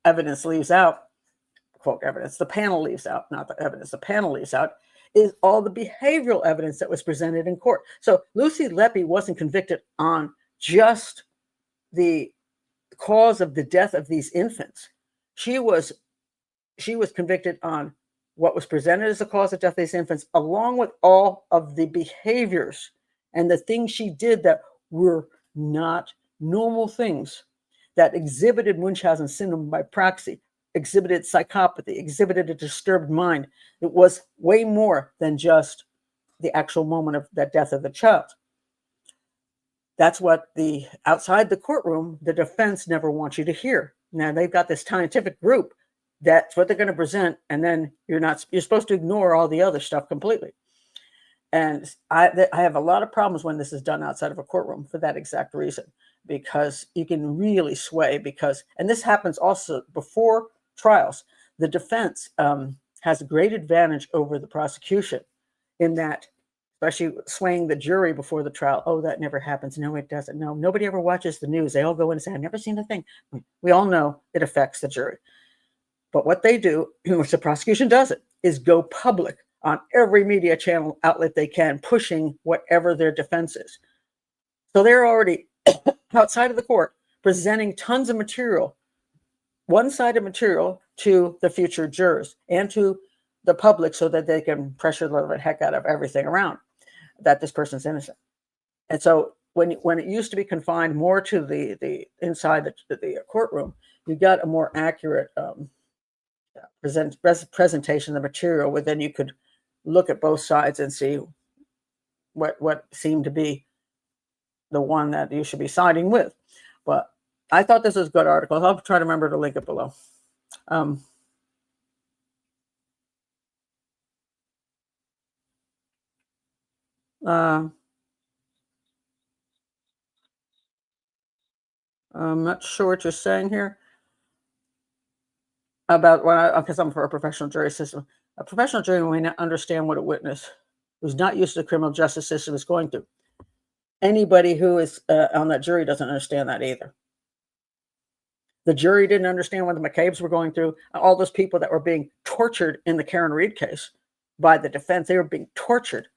evidence leaves out, quote evidence, the panel leaves out, not the evidence, the panel leaves out, is all the behavioral evidence that was presented in court. So Lucy Letby wasn't convicted on just the cause of the death of these infants. She was convicted on what was presented as the cause of death of these infants, along with all of the behaviors and the things she did that were not normal things, that exhibited Munchausen syndrome by proxy, exhibited psychopathy, exhibited a disturbed mind. It was way more than just the actual moment of that death of the child. That's what outside the courtroom, the defense never wants you to hear. Now they've got this scientific group. That's what they're going to present, and then you're supposed to ignore all the other stuff completely. And I have a lot of problems when this is done outside of a courtroom for that exact reason, because you can really sway. And this happens also before trials. The defense has a great advantage over the prosecution in that, especially swaying the jury before the trial. Oh, that never happens. No, it doesn't. No, nobody ever watches the news. They all go in and say, I've never seen a thing. We all know it affects the jury. But what they do, which the prosecution doesn't, is go public on every media channel outlet they can, pushing whatever their defense is. So they're already outside of the court presenting tons of material, one-sided material, to the future jurors and to the public, so that they can pressure the heck out of everything around that this person's innocent. And so when it used to be confined more to the inside the courtroom, you got a more accurate presentation of the material, where then you could look at both sides and see what seemed to be the one that you should be siding with. But I thought this was a good article. I'll try to remember to link it below. I'm not sure what you're saying here. about when because I'm for a professional jury system. A professional jury may not understand what a witness who's not used to the criminal justice system is going through. Anybody who is on that jury doesn't understand that either. The jury didn't understand what the McCabes were going through. All those people that were being tortured in the Karen Reed case by the defense, they were being tortured.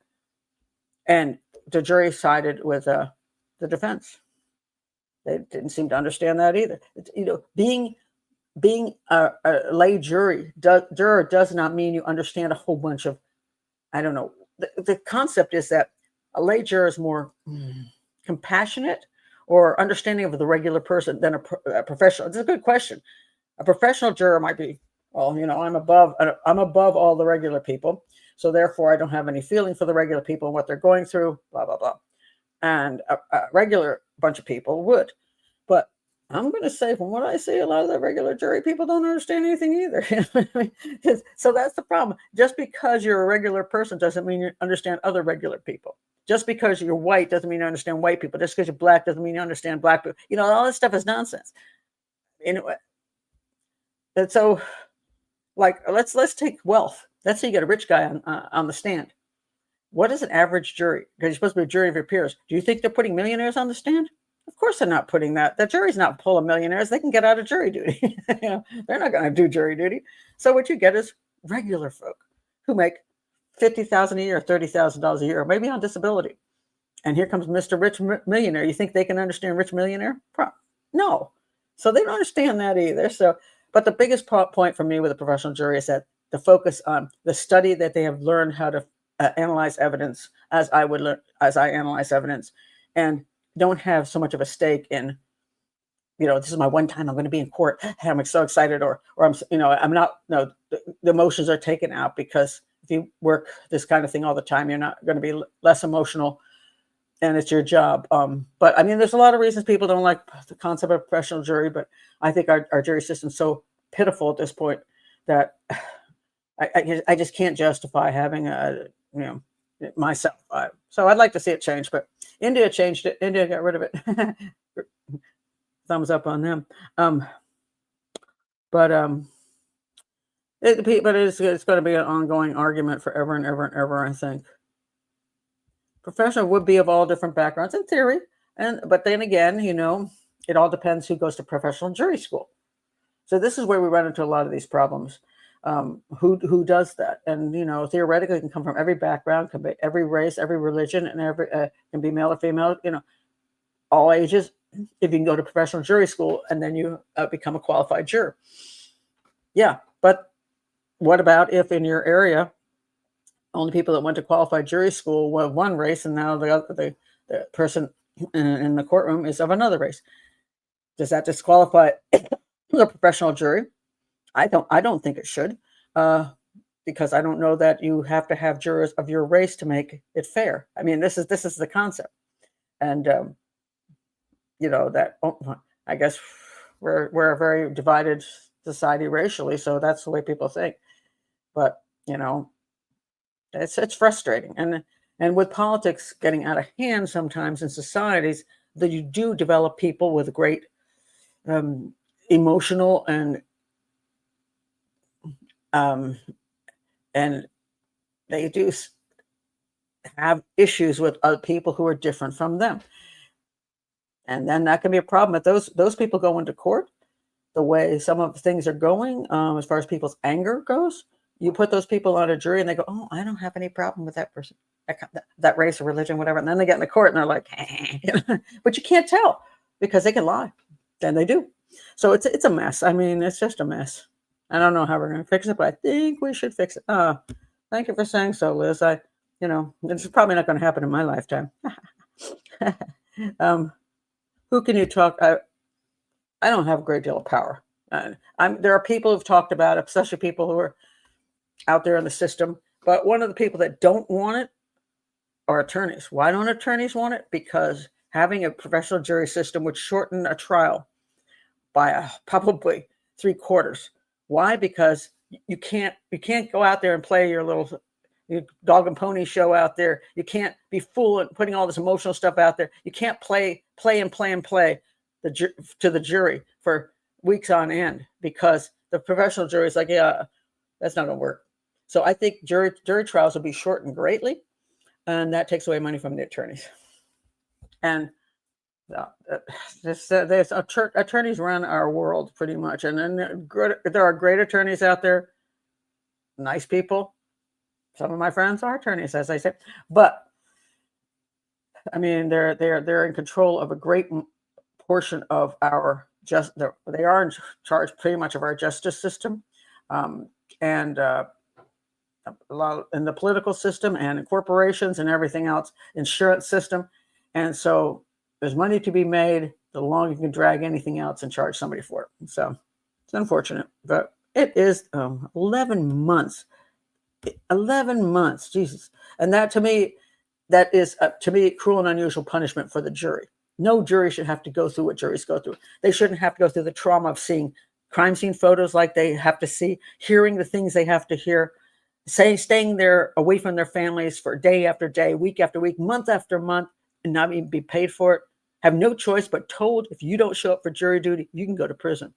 And the jury sided with the defense. They didn't seem to understand that either. Being a lay juror does not mean you understand a whole bunch of, I don't know. The concept is that a lay juror is more compassionate or understanding of the regular person than a professional. It's a good question. A professional juror might be, well, I'm above all the regular people, so therefore I don't have any feeling for the regular people and what they're going through, blah, blah, blah. And a regular bunch of people would. But I'm going to say, from what I see, a lot of the regular jury people don't understand anything either. So that's the problem. Just because you're a regular person doesn't mean you understand other regular people. Just because you're white doesn't mean you understand white people. Just because you're black doesn't mean you understand black people. All this stuff is nonsense. Anyway, and so, like, let's take wealth. Let's say you get a rich guy on the stand. What is an average jury? Because you're supposed to be a jury of your peers. Do you think they're putting millionaires on the stand? Of course they're not putting that. The jury's not full of millionaires. They can get out of jury duty. They're not going to do jury duty. So what you get is regular folk who make $50,000 a year, $30,000 a year, maybe on disability. And here comes Mr. Rich Millionaire. You think they can understand Rich Millionaire? No. So they don't understand that either. So, but the biggest point for me with a professional jury is that the focus on the study that they have learned how to analyze evidence as I analyze evidence, and don't have so much of a stake in, this is my one time I'm going to be in court. I'm so excited, or I'm not. No, the emotions are taken out, because if you work this kind of thing all the time, you're not going to be less emotional, and it's your job. But I mean, there's a lot of reasons people don't like the concept of professional jury, but I think our jury system's so pitiful at this point that I just can't justify having myself. So I'd like to see it change, but India changed it. India got rid of it. Thumbs up on them. But it's going to be an ongoing argument forever and ever and ever, I think. Professional would be of all different backgrounds in theory, but then again, it all depends who goes to professional jury school. So this is where we run into a lot of these problems. Who does that? And theoretically, it can come from every background, can be every race, every religion, and every can be male or female. All ages. If you can go to professional jury school and then you become a qualified juror. Yeah, but what about if in your area only people that went to qualified jury school were one race, and now the person in the courtroom is of another race? Does that disqualify the professional jury? I don't think it should, because I don't know that you have to have jurors of your race to make it fair. I mean, this is the concept, and I guess we're a very divided society racially, so that's the way people think. But it's frustrating, and with politics getting out of hand sometimes in societies, that you do develop people with great emotional and they do have issues with other people who are different from them. And then that can be a problem. If those people go into court, the way some of the things are going, as far as people's anger goes, you put those people on a jury and they go, oh, I don't have any problem with that person, that race or religion, whatever. And then they get in the court and they're like, but you can't tell because they can lie. Then they do. So it's a mess. I mean, it's just a mess. I don't know how we're going to fix it, but I think we should fix it. Thank you for saying so, Liz. It's probably not going to happen in my lifetime. Who can you talk? I don't have a great deal of power. There are people who've talked about it, especially people who are out there in the system. But one of the people that don't want it are attorneys. Why don't attorneys want it? Because having a professional jury system would shorten a trial by probably 3/4. Why? Because you can't go out there and play your little dog and pony show out there. You can't be fooling, putting all this emotional stuff out there. You can't play to the jury for weeks on end, because the professional jury is like, yeah, that's not going to work. So I think jury trials will be shortened greatly, and that takes away money from the attorneys. And there's attorneys run our world pretty much, and then there are great attorneys out there, nice people. Some of my friends are attorneys, as I said, but I mean, they're in control of a great portion of our they are in charge pretty much of our justice system, and a lot in the political system and in corporations and everything else, insurance system, and so there's money to be made the longer you can drag anything else and charge somebody for it. So it's unfortunate, but it is 11 months. 11 months, Jesus. And that to me, that is, to me, cruel and unusual punishment for the jury. No jury should have to go through what juries go through. They shouldn't have to go through the trauma of seeing crime scene photos like they have to see, hearing the things they have to hear, staying there away from their families for day after day, week after week, month after month, and not even be paid for it. Have no choice but told, if you don't show up for jury duty, you can go to prison.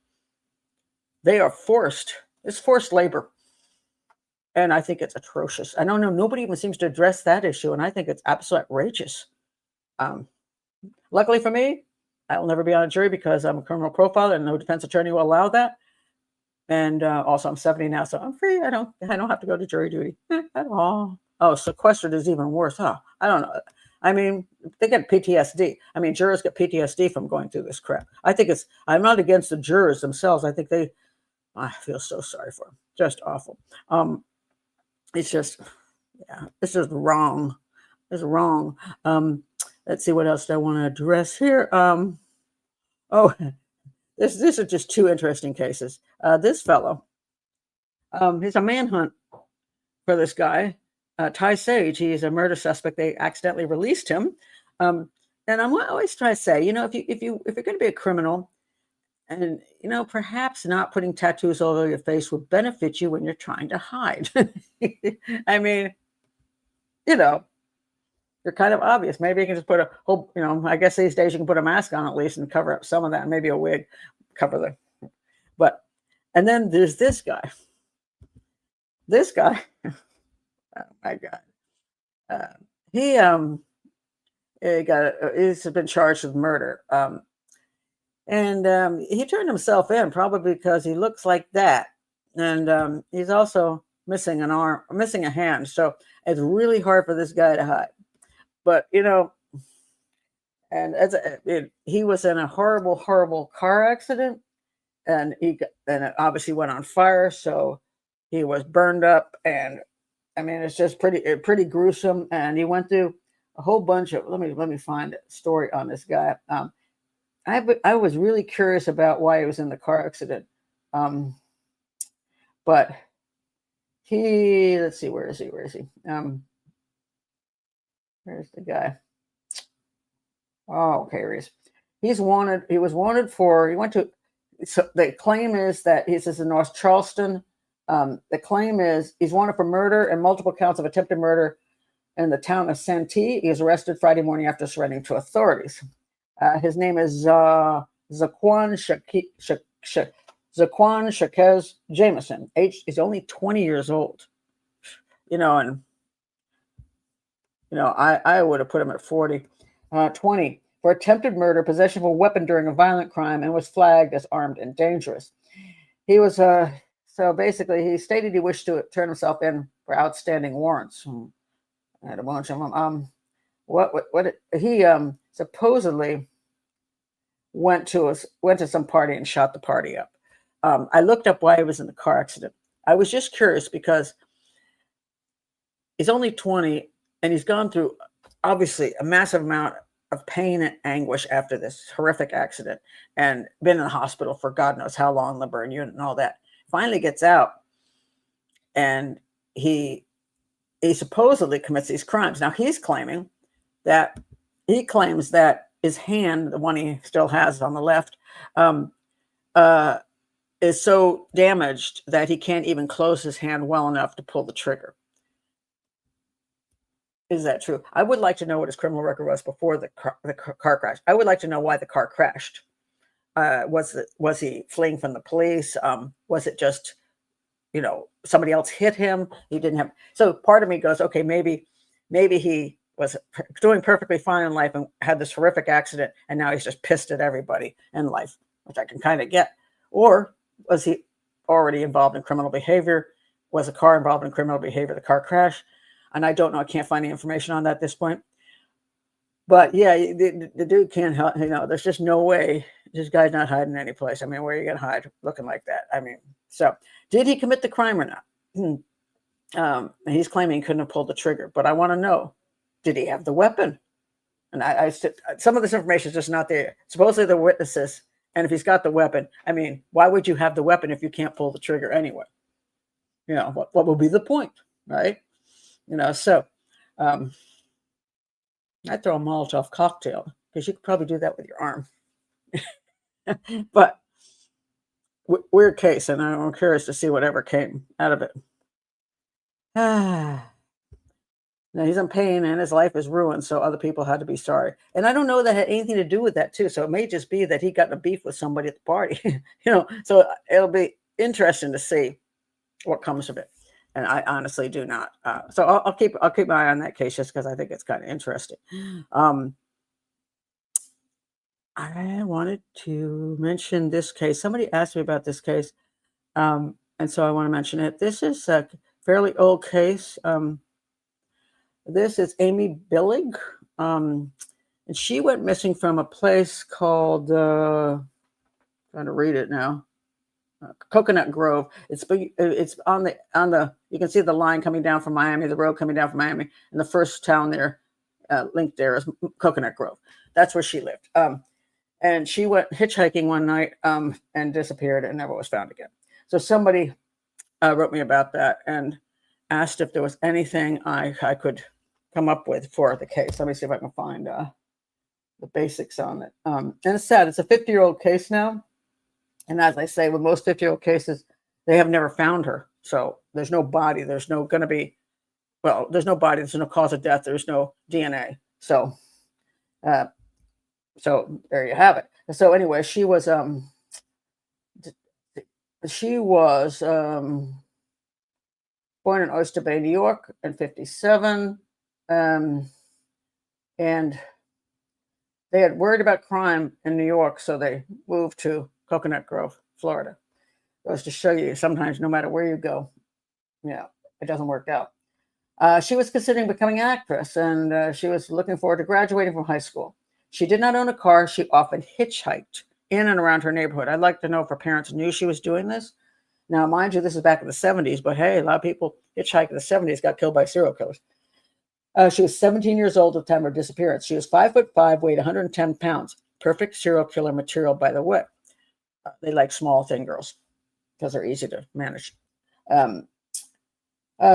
They are forced. It's forced labor. And I think it's atrocious. I don't know. Nobody even seems to address that issue. And I think it's absolutely outrageous. Luckily for me, I will never be on a jury because I'm a criminal profiler and no defense attorney will allow that. And also I'm 70 now, so I'm free. I don't have to go to jury duty at all. Oh, sequestered is even worse. Oh, I don't know. I mean, they get PTSD. I mean, jurors get PTSD from going through this crap. I'm not against the jurors themselves. I think I feel so sorry for them. Just awful. It's just wrong. It's wrong. Let's see what else do I want to address here. These are just two interesting cases. This fellow, he's a manhunt for this guy, Ty Sage. He's a murder suspect. They accidentally released him. And I'm always trying to say, if you're going to be a criminal, and perhaps not putting tattoos all over your face would benefit you when you're trying to hide. I mean, you're kind of obvious. Maybe you can just put a whole, I guess these days you can put a mask on at least and cover up some of that, and maybe a wig cover and then there's this guy. This guy, oh my God, he's been charged with murder, and he turned himself in probably because he looks like that, and he's also missing an arm, missing a hand, so it's really hard for this guy to hide. But and he was in a horrible, horrible car accident, and it obviously went on fire, so he was burned up, and I mean it's just pretty gruesome. And he went through a whole bunch of. Let me find a story on this guy. I was really curious about why he was in the car accident, but let's see, where is he? Where's the guy? Oh, okay, here he is. He's wanted. He was wanted for. He went to. So the claim is that this is in North Charleston. The claim is he's wanted for murder and multiple counts of attempted murder in the town of Santee. He was arrested Friday morning after surrendering to authorities. His name is Zaquan Shawnee Jamison. He's only 20 years old. I would have put him at 40. 20 for attempted murder, possession of a weapon during a violent crime, and was flagged as armed and dangerous. He was so basically he stated he wished to turn himself in for outstanding warrants. I had a bunch of them. He supposedly went to some party and shot the party up. I looked up why he was in the car accident. I was just curious because he's only 20 and he's gone through obviously a massive amount of pain and anguish after this horrific accident and been in the hospital for God knows how long, the burn unit and all that. Finally gets out and he supposedly commits these crimes. Now he claims that his hand, the one he still has on the left, is so damaged that he can't even close his hand well enough to pull the trigger. Is that true? I would like to know what his criminal record was before the car crash. I would like to know why the car crashed. Was he fleeing from the police? Was it just, somebody else hit him? He didn't have. So part of me goes, okay, maybe he was doing perfectly fine in life and had this horrific accident, and now he's just pissed at everybody in life, which I can kind of get. Or was he already involved in criminal behavior? Was a car involved in criminal behavior, the car crash? And I don't know. I can't find any information on that at this point. But yeah, the dude can't help. There's just no way this guy's not hiding any place. I mean, where are you going to hide looking like that? I mean, so did he commit the crime or not? He's claiming he couldn't have pulled the trigger. But I want to know, did he have the weapon? And some of this information is just not there. Supposedly the witnesses. And if he's got the weapon, I mean, why would you have the weapon if you can't pull the trigger anyway? What will be the point, right? So I'd throw a Molotov cocktail because you could probably do that with your arm. But weird case, and I'm curious to see whatever came out of it. Now he's in pain and his life is ruined, so other people had to be sorry. And I don't know that had anything to do with that too. So it may just be that he got in a beef with somebody at the party. So it'll be interesting to see what comes of it. And I honestly do not. So I'll keep my eye on that case just because I think it's kind of interesting. I wanted to mention this case. Somebody asked me about this case, and so I want to mention it. This is a fairly old case. This is Amy Billig, and she went missing from a place called. Trying to read it now. Coconut Grove. It's on the. You can see the line coming down from Miami, the road coming down from Miami, and the first town there, linked there is Coconut Grove. That's where she lived. And she went hitchhiking one night and disappeared and never was found again. So somebody wrote me about that and asked if there was anything I could come up with for the case. Let me see if I can find the basics on it. And it's sad. It's a 50-year-old case now. And as I say, with most 50-year-old cases, they have never found her. So there's no body. There's no going to be, well, there's no body. There's no cause of death. There's no DNA. So there you have it. So anyway, she was born in Oyster Bay, New York in 1957. And they had worried about crime in New York, so they moved to Coconut Grove, Florida. Goes to show you sometimes no matter where you go, it doesn't work out. She was considering becoming an actress, and she was looking forward to graduating from high school. She did not own a car. She often hitchhiked in and around her neighborhood. I'd like to know if her parents knew she was doing this. Now, mind you, this is back in the 70s, but hey, a lot of people hitchhiked in the 70s got killed by serial killers. She was 17 years old at the time of her disappearance. She was 5'5", weighed 110 pounds. Perfect serial killer material, by the way. They like small, thin girls because they're easy to manage.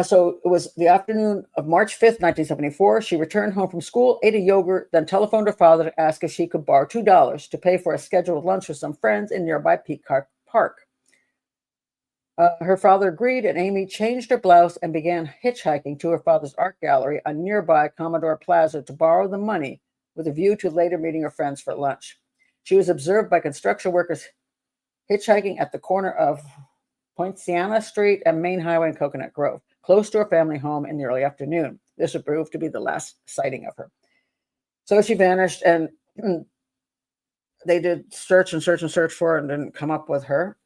So it was the afternoon of March 5th, 1974. She returned home from school, ate a yogurt, then telephoned her father to ask if she could borrow $2 to pay for a scheduled lunch with some friends in nearby Peacock Park. Her father agreed, and Amy changed her blouse and began hitchhiking to her father's art gallery on nearby Commodore Plaza to borrow the money with a view to later meeting her friends for lunch. She was observed by construction workers hitchhiking at the corner of Poinciana Street and Main Highway in Coconut Grove, close to her family home in the early afternoon. This would prove to be the last sighting of her. So she vanished, and they did search for her and didn't come up with her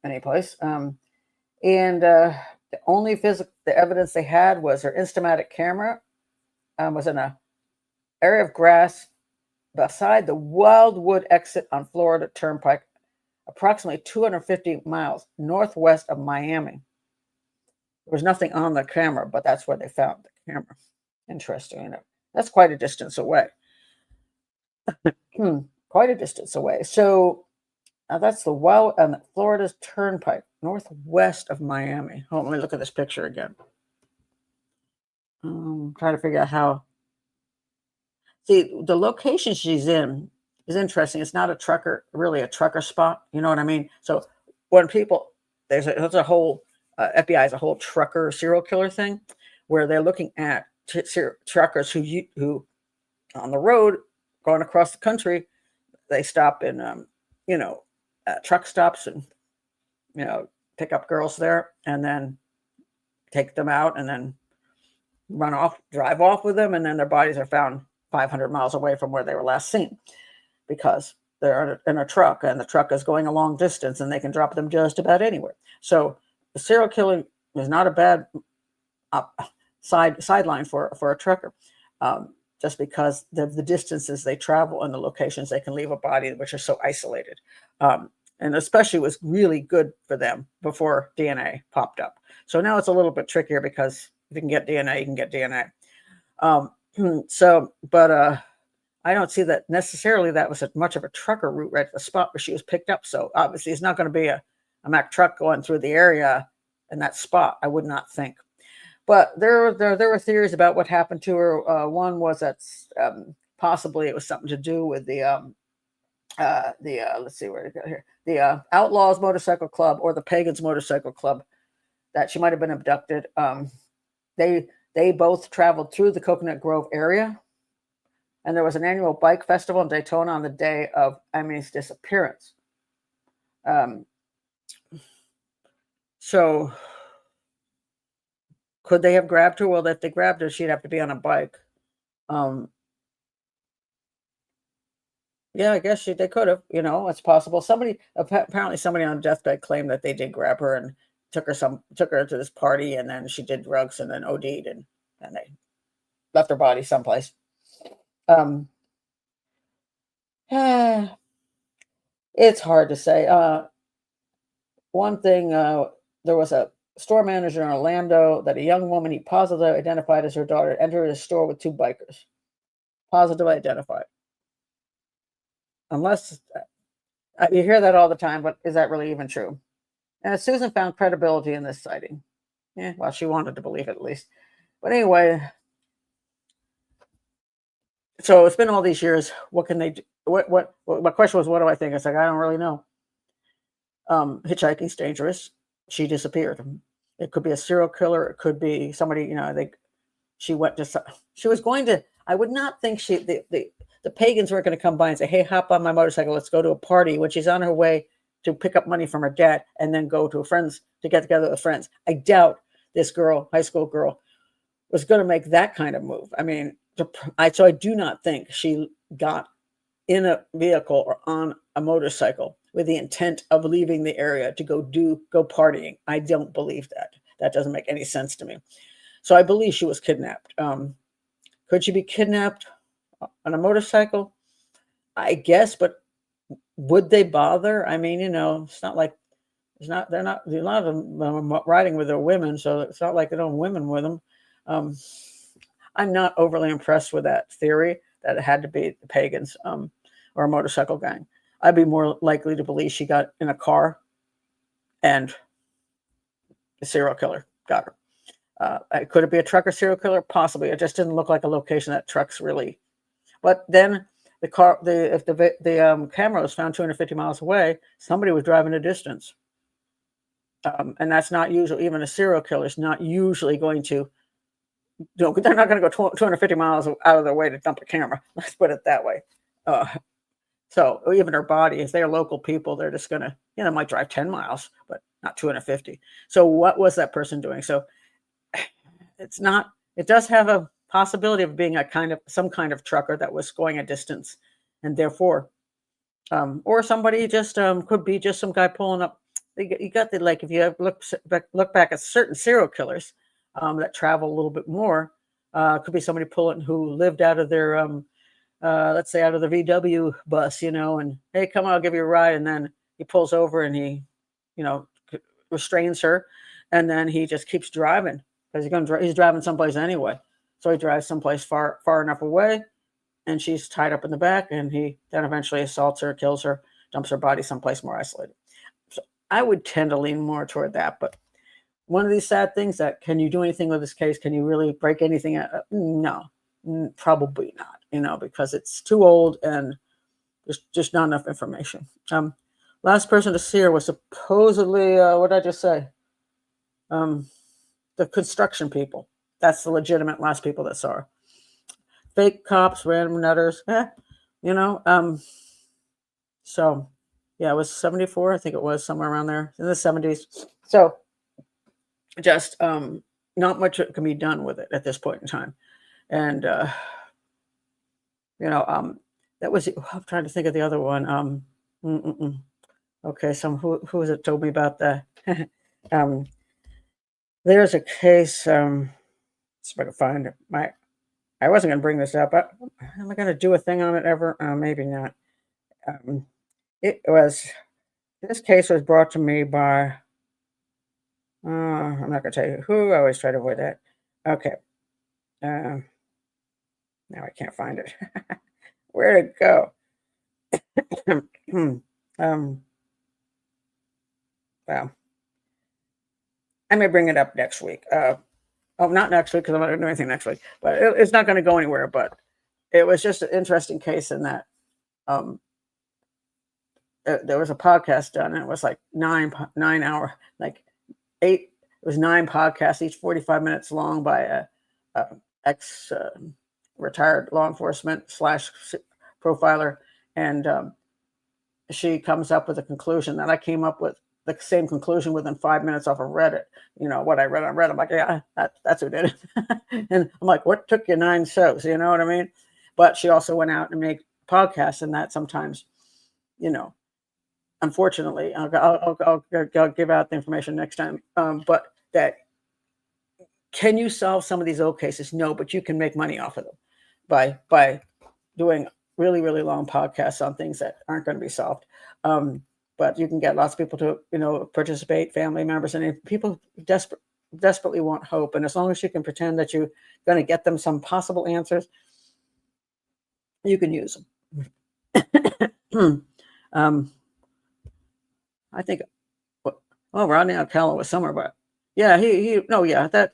anyplace. And the only the evidence they had was her Instamatic camera was in an area of grass beside the Wildwood exit on Florida Turnpike, approximately 250 miles northwest of Miami. There was nothing on the camera, but that's where they found the camera. Interesting. That's quite a distance away. Quite a distance away. So that's the Florida's Turnpike, northwest of Miami. Hold on, let me look at this picture again. Trying to figure out how. See, the location she's in is interesting. It's not really a trucker spot. You know what I mean? So when people, there's a whole, FBI is a whole trucker serial killer thing where they're looking at truckers who on the road going across the country, they stop in, truck stops and, pick up girls there and then take them out and then drive off with them. And then their bodies are found 500 miles away from where they were last seen because they're in a truck and the truck is going a long distance and they can drop them just about anywhere. So the serial killing is not a bad sideline for a trucker, just because the distances they travel and the locations they can leave a body, which are so isolated. And especially was really good for them before DNA popped up. So now it's a little bit trickier because if you can get DNA, you can get DNA. But I don't see that necessarily that was much of a trucker route right at the spot where she was picked up. So obviously it's not going to be a Mack truck going through the area in that spot, I would not think. But there were theories about what happened to her. One was that possibly it was something to do with the let's see where to go here, the Outlaws Motorcycle Club or the Pagans Motorcycle Club, that she might have been abducted. They both traveled through the Coconut Grove area, and there was an annual bike festival in Daytona on the day of Amy's disappearance. So could they have grabbed her? Well, if they grabbed her, she'd have to be on a bike. Yeah, I guess they could have. It's possible. Apparently somebody on deathbed claimed that they did grab her and took her to this party, and then she did drugs and then OD'd, and they left her body someplace. It's hard to say. One thing, there was a store manager in Orlando that a young woman he positively identified as her daughter entered his store with two bikers. Positively identified. Unless you hear that all the time, but is that really even true? And Susan found credibility in this sighting. Yeah, well, she wanted to believe it at least. But anyway, so it's been all these years. What can they do? What my question was, what do I think? It's like, I don't really know. Hitchhiking's dangerous. She disappeared. It could be a serial killer. It could be somebody, she was going to, I would not think the Pagans weren't going to come by and say, hey, hop on my motorcycle, let's go to a party, when she's on her way to pick up money from her dad and then go to get together with friends. I doubt this girl, high school girl, was going to make that kind of move. I mean, so I do not think she got in a vehicle or on a motorcycle with the intent of leaving the area to go partying. I don't believe that. That doesn't make any sense to me. So I believe she was kidnapped. Could she be kidnapped on a motorcycle? I guess, but would they bother? I mean, it's not like a lot of them riding with their women, so it's not like they don't have women with them. I'm not overly impressed with that theory that it had to be the Pagans or a motorcycle gang. I'd be more likely to believe she got in a car and the serial killer got her. Could it be a trucker serial killer? Possibly. It just didn't look like a location that trucks really. But then if the camera was found 250 miles away, somebody was driving a distance. And that's not usual. Even a serial killer is not usually going to, they're not going to go 250 miles out of their way to dump a camera. Let's put it that way. So even her body, if they're local people, they're just going to, they might drive 10 miles, but not 250. So what was that person doing? So it does have a possibility of being some kind of trucker that was going a distance, and therefore, or somebody just could be just some guy pulling up. You got if you look back at certain serial killers that travel a little bit more, could be somebody who lived out of their let's say out of the VW bus, and hey, come on, I'll give you a ride. And then he pulls over and he, restrains her. And then he just keeps driving because he's driving someplace anyway. So he drives someplace far enough away, and she's tied up in the back, and he then eventually assaults her, kills her, dumps her body someplace more isolated. So I would tend to lean more toward that. But one of these sad things that, can you do anything with this case? Can you really break anything out? No, probably not, because it's too old and there's just not enough information. Last person to see her was supposedly, what did I just say? The construction people. That's the legitimate last people that saw her. Fake cops, random nutters, So Yeah, it was 74. I think it was somewhere around there in the 70s. So just not much can be done with it at this point in time. And you know, that was. I'm trying to think of the other one. Mm-mm-mm. Okay, who was it told me about that? um, there's a case. See if I can find it. I wasn't going to bring this up. But am I going to do a thing on it ever? Maybe not. Um, it was this case was brought to me by. I'm not going to tell you who. I always try to avoid that. Okay. Now I can't find it. Where'd it go? um, well, I may bring it up next week. Not next week because I'm not going to do anything next week. But it's not going to go anywhere. But it was just an interesting case in that there was a podcast done, and it was like 9 hour, like 8. It was 9 podcasts, each 45 minutes long, by a ex retired law enforcement / profiler, and she comes up with a conclusion that I came up with the same conclusion within 5 minutes off of Reddit. You know what I read on Reddit. I'm like, yeah, that's who did it. And I'm like, what took you 9 shows? You know what I mean? But she also went out and made podcasts, and that sometimes, you know, unfortunately, I'll give out the information next time. But that, can you solve some of these old cases? No, but you can make money off of them by doing really, really long podcasts on things that aren't going to be solved. But you can get lots of people to, participate, family members, and people desperately want hope. And as long as you can pretend that you're going to get them some possible answers, you can use them. I think, Rodney Alcala was somewhere, but yeah, that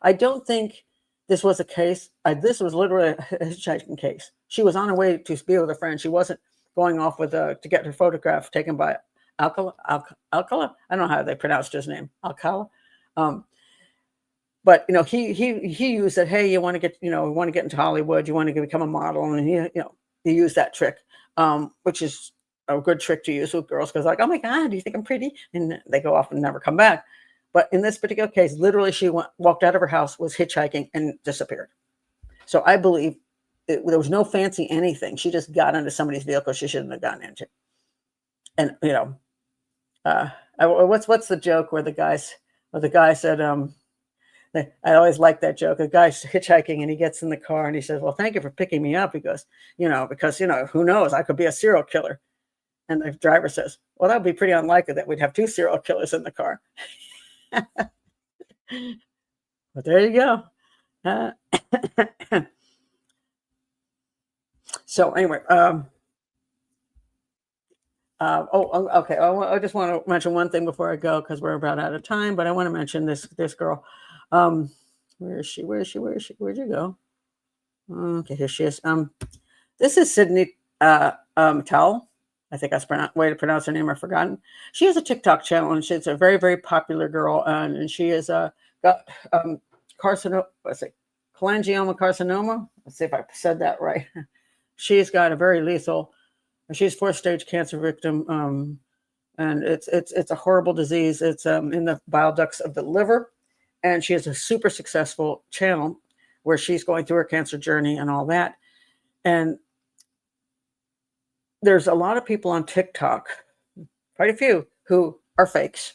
I don't think this was a case. This was literally a hitchhiking case. She was on her way to be with a friend. She wasn't going off with to get her photograph taken by Alcala. I don't know how they pronounced his name, Alcala. But he used that. Hey, you want to get into Hollywood. You want to become a model, and he used that trick, which is a good trick to use with girls, because like, oh my God, do you think I'm pretty? And they go off and never come back. But in this particular case, literally, she walked out of her house, was hitchhiking, and disappeared. So I believe there was no fancy anything. She just got into somebody's vehicle she shouldn't have gotten into. And what's the joke where the guy said, I always like that joke. A guy's hitchhiking and he gets in the car and he says, well, thank you for picking me up. He goes, because who knows? I could be a serial killer. And the driver says, well, that would be pretty unlikely that we'd have 2 serial killers in the car. But there you go. So anyway, okay. I just want to mention one thing before I go, because we're about out of time. But I want to mention this girl. Where is she? Where'd you go? Okay, here she is. This is Sydney Towles. I think that's the way to pronounce her name. I've forgotten. She has a TikTok channel, and she's a very, very popular girl. And she has got carcinoma. Cholangiocarcinoma carcinoma. Let's see if I said that right. She's got a very lethal. She's 4th-stage cancer victim, and it's a horrible disease. It's in the bile ducts of the liver, and she has a super successful channel where she's going through her cancer journey and all that. And there's a lot of people on TikTok, quite a few, who are fakes.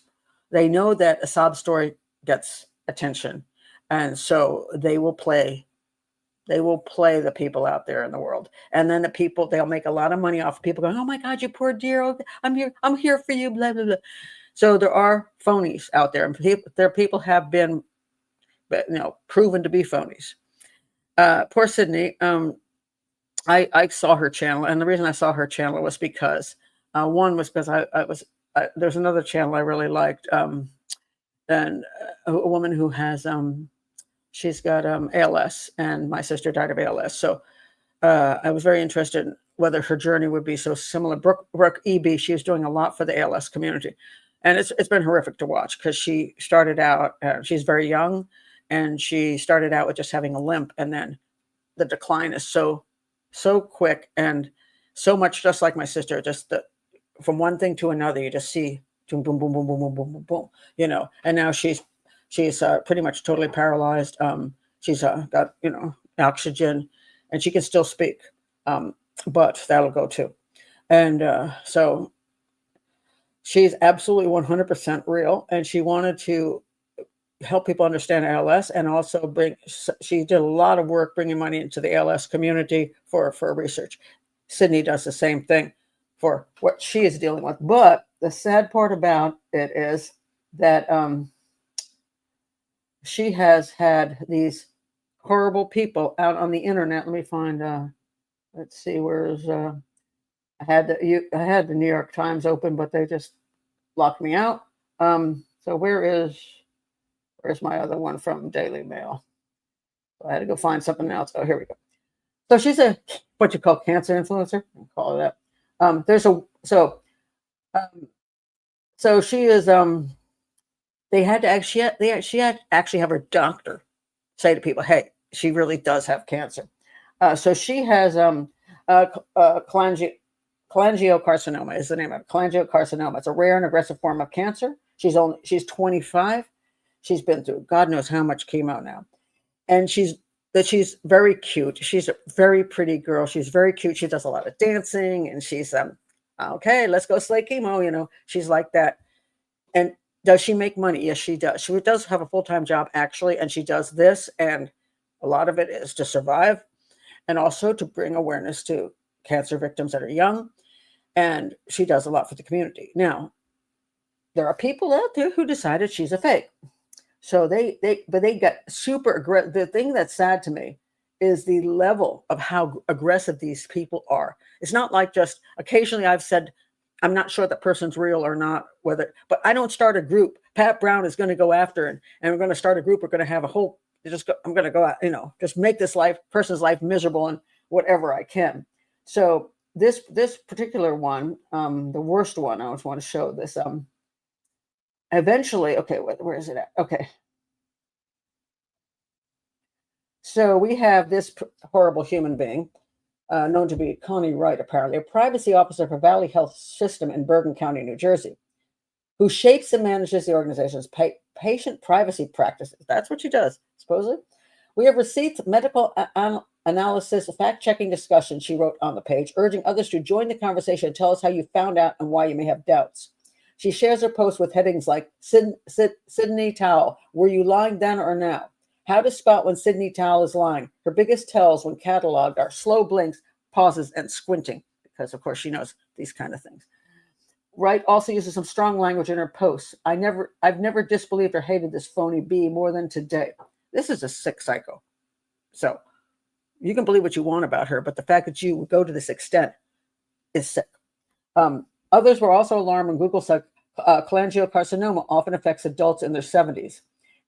They know that a sob story gets attention, and so they will play the people out there in the world. And then they'll make a lot of money off of people going, oh my God, you poor dear, oh, I'm here for you, blah, blah, blah. So there are phonies out there, and people have been, proven to be phonies. Poor Sydney. I saw her channel, and the reason I saw her channel was because one was because there's another channel I really liked, and a woman who has she's got ALS, and my sister died of ALS. So I was very interested in whether her journey would be so similar. Brooke E.B., she was doing a lot for the ALS community, and it's been horrific to watch, because she started out. She's very young, and she started out with just having a limp, and then the decline is so quick, and so much just like my sister, just from one thing to another. You just see boom, boom, boom, boom, boom, boom, boom, boom, boom. And now she's pretty much totally paralyzed. She's got oxygen, and she can still speak, but that'll go too. And so she's absolutely 100% real, and she wanted to help people understand ALS, and also she did a lot of work bringing money into the ALS community for research. Sydney does the same thing for what she is dealing with. But the sad part about it is that she has had these horrible people out on the internet. Let me find, let's see, where's, I had the New York Times open, but they just locked me out. So where's my other one from Daily Mail? So I had to go find something else. Oh, here we go. So she's what you call cancer influencer. I'll call it that. So she is. They had to actually. She had to actually have her doctor say to people, "Hey, she really does have cancer." So she has cholangiocarcinoma is the name of it. Cholangiocarcinoma. It's a rare and aggressive form of cancer. She's 25. She's been through God knows how much chemo now, and she's very cute. She's a very pretty girl. She's very cute. She does a lot of dancing, and she's okay, let's go slay chemo. She's like that. And does she make money? Yes, she does. She does have a full-time job actually, and she does this, and a lot of it is to survive, and also to bring awareness to cancer victims that are young. And she does a lot for the community. Now, there are people out there who decided she's a fake. So they got super aggressive. The thing that's sad to me is the level of how aggressive these people are. It's not like just occasionally I've said, I'm not sure that person's real or not, but I don't start a group. Pat Brown is going to go after and we're going to start a group. We're going to have a whole, I'm going to go out, just make this person's life miserable and whatever I can. So this particular one, the worst one, I just want to show this, eventually, okay, where is it at? Okay. So we have this horrible human being, known to be Connie Wright, apparently, a privacy officer for Valley Health System in Bergen County, New Jersey, who shapes and manages the organization's patient privacy practices. That's what she does, supposedly. We have received medical analysis, fact-checking discussion, she wrote on the page, urging others to join the conversation and tell us how you found out and why you may have doubts. She shares her post with headings like, Sydney Towles, were you lying then or now? How to spot when Sydney Towles is lying. Her biggest tells when cataloged are slow blinks, pauses, and squinting, because of course she knows these kind of things. Wright also uses some strong language in her posts. I've never disbelieved or hated this phony bee more than today. This is a sick psycho. So you can believe what you want about her, but the fact that you would go to this extent is sick. Others were also alarmed when Google said cholangiocarcinoma often affects adults in their 70s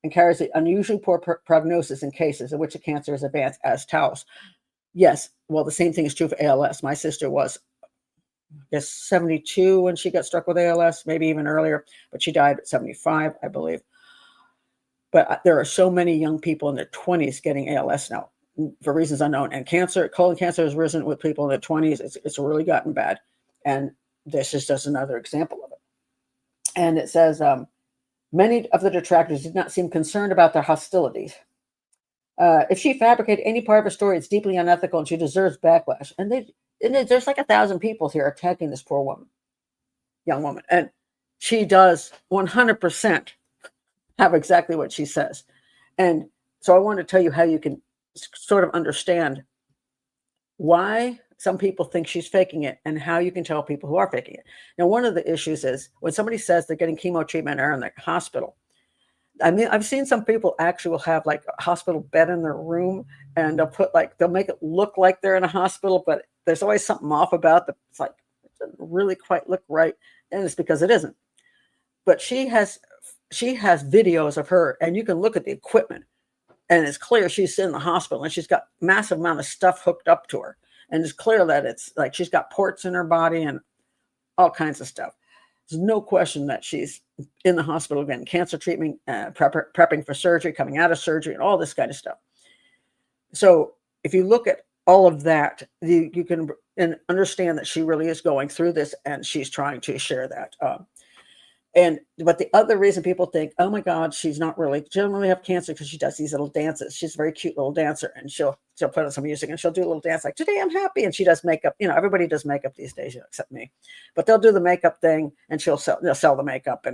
and carries an unusually poor prognosis in cases in which the cancer is advanced as Towles. Yes, well, the same thing is true for ALS. My sister was, I guess, 72 when she got struck with ALS, maybe even earlier, but she died at 75, I believe. But there are so many young people in their 20s getting ALS now for reasons unknown. And colon cancer has risen with people in their 20s. It's really gotten bad. And this is just another example of it. And it says, many of the detractors did not seem concerned about their hostilities. If she fabricated any part of her story, it's deeply unethical and she deserves backlash. And there's like 1,000 people here attacking this poor woman, young woman. And she does 100% have exactly what she says. And so I want to tell you how you can sort of understand why some people think she's faking it and how you can tell people who are faking it. Now, one of the issues is when somebody says they're getting chemo treatment or in the hospital. I mean, I've seen some people actually will have like a hospital bed in their room and they'll make it look like they're in a hospital, but there's always something off about it. It's like, it doesn't really quite look right. And it's because it isn't. But she has videos of her and you can look at the equipment and it's clear she's in the hospital and she's got massive amount of stuff hooked up to her. And it's clear that it's like she's got ports in her body and all kinds of stuff. There's no question that she's in the hospital getting cancer treatment, prepping for surgery, coming out of surgery, and all this kind of stuff. So if you look at all of that, you can understand that she really is going through this, and she's trying to share that. But the other reason people think, oh my God, she doesn't really have cancer, because she does these little dances. She's a very cute little dancer, and she'll put on some music and she'll do a little dance like, today I'm happy. And she does makeup. Everybody does makeup these days, except me. But they'll do the makeup thing, and they'll sell the makeup,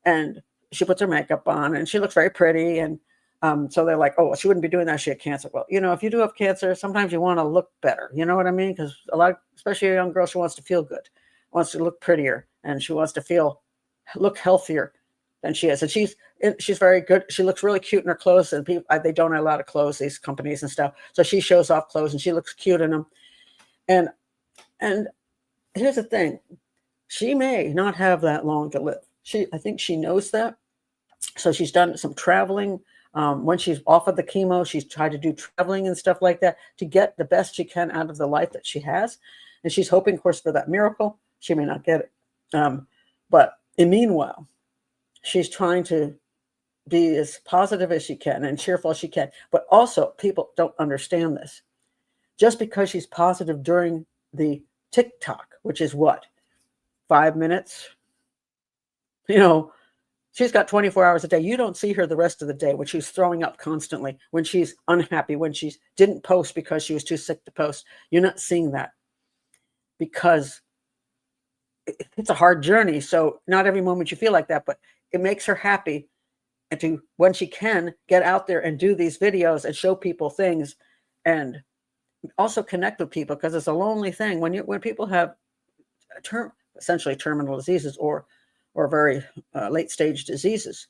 and she puts her makeup on, and she looks very pretty. And so they're like, oh, well, she wouldn't be doing that. She had cancer. Well, if you do have cancer, sometimes you want to look better. You know what I mean? Because especially a young girl, she wants to feel good, wants to look prettier, and she wants to look healthier than she is. And she's very good. She looks really cute in her clothes, and people, they don't have a lot of clothes, these companies and stuff. So she shows off clothes, and she looks cute in them. And here's the thing. She may not have that long to live. I think she knows that. So she's done some traveling. When she's off of the chemo, she's tried to do traveling and stuff like that to get the best she can out of the life that she has. And she's hoping, of course, for that miracle. She may not get it. But meanwhile, she's trying to be as positive as she can and cheerful as she can. But also, people don't understand this. Just because she's positive during the TikTok, which is what? 5 minutes? She's got 24 hours a day. You don't see her the rest of the day when she's throwing up constantly, when she's unhappy, when she didn't post because she was too sick to post. You're not seeing that, because it's a hard journey. So not every moment you feel like that, but it makes her happy. And when she can, get out there and do these videos and show people things, and also connect with people, because it's a lonely thing when people have essentially terminal diseases or very late stage diseases.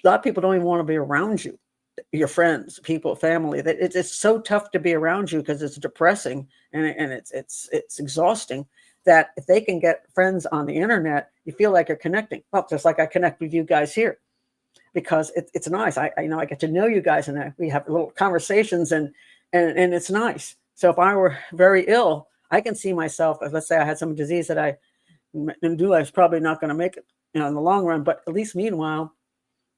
A lot of people don't even want to be around you, your friends, people, family. That it's so tough to be around you, because it's depressing and it's exhausting. That if they can get friends on the internet, you feel like you're connecting. Well, just like I connect with you guys here, because it's nice. I get to know you guys, and we have little conversations, and it's nice. So if I were very ill, I can see myself. Let's say I had some disease that I was probably not going to make it, in the long run. But at least meanwhile,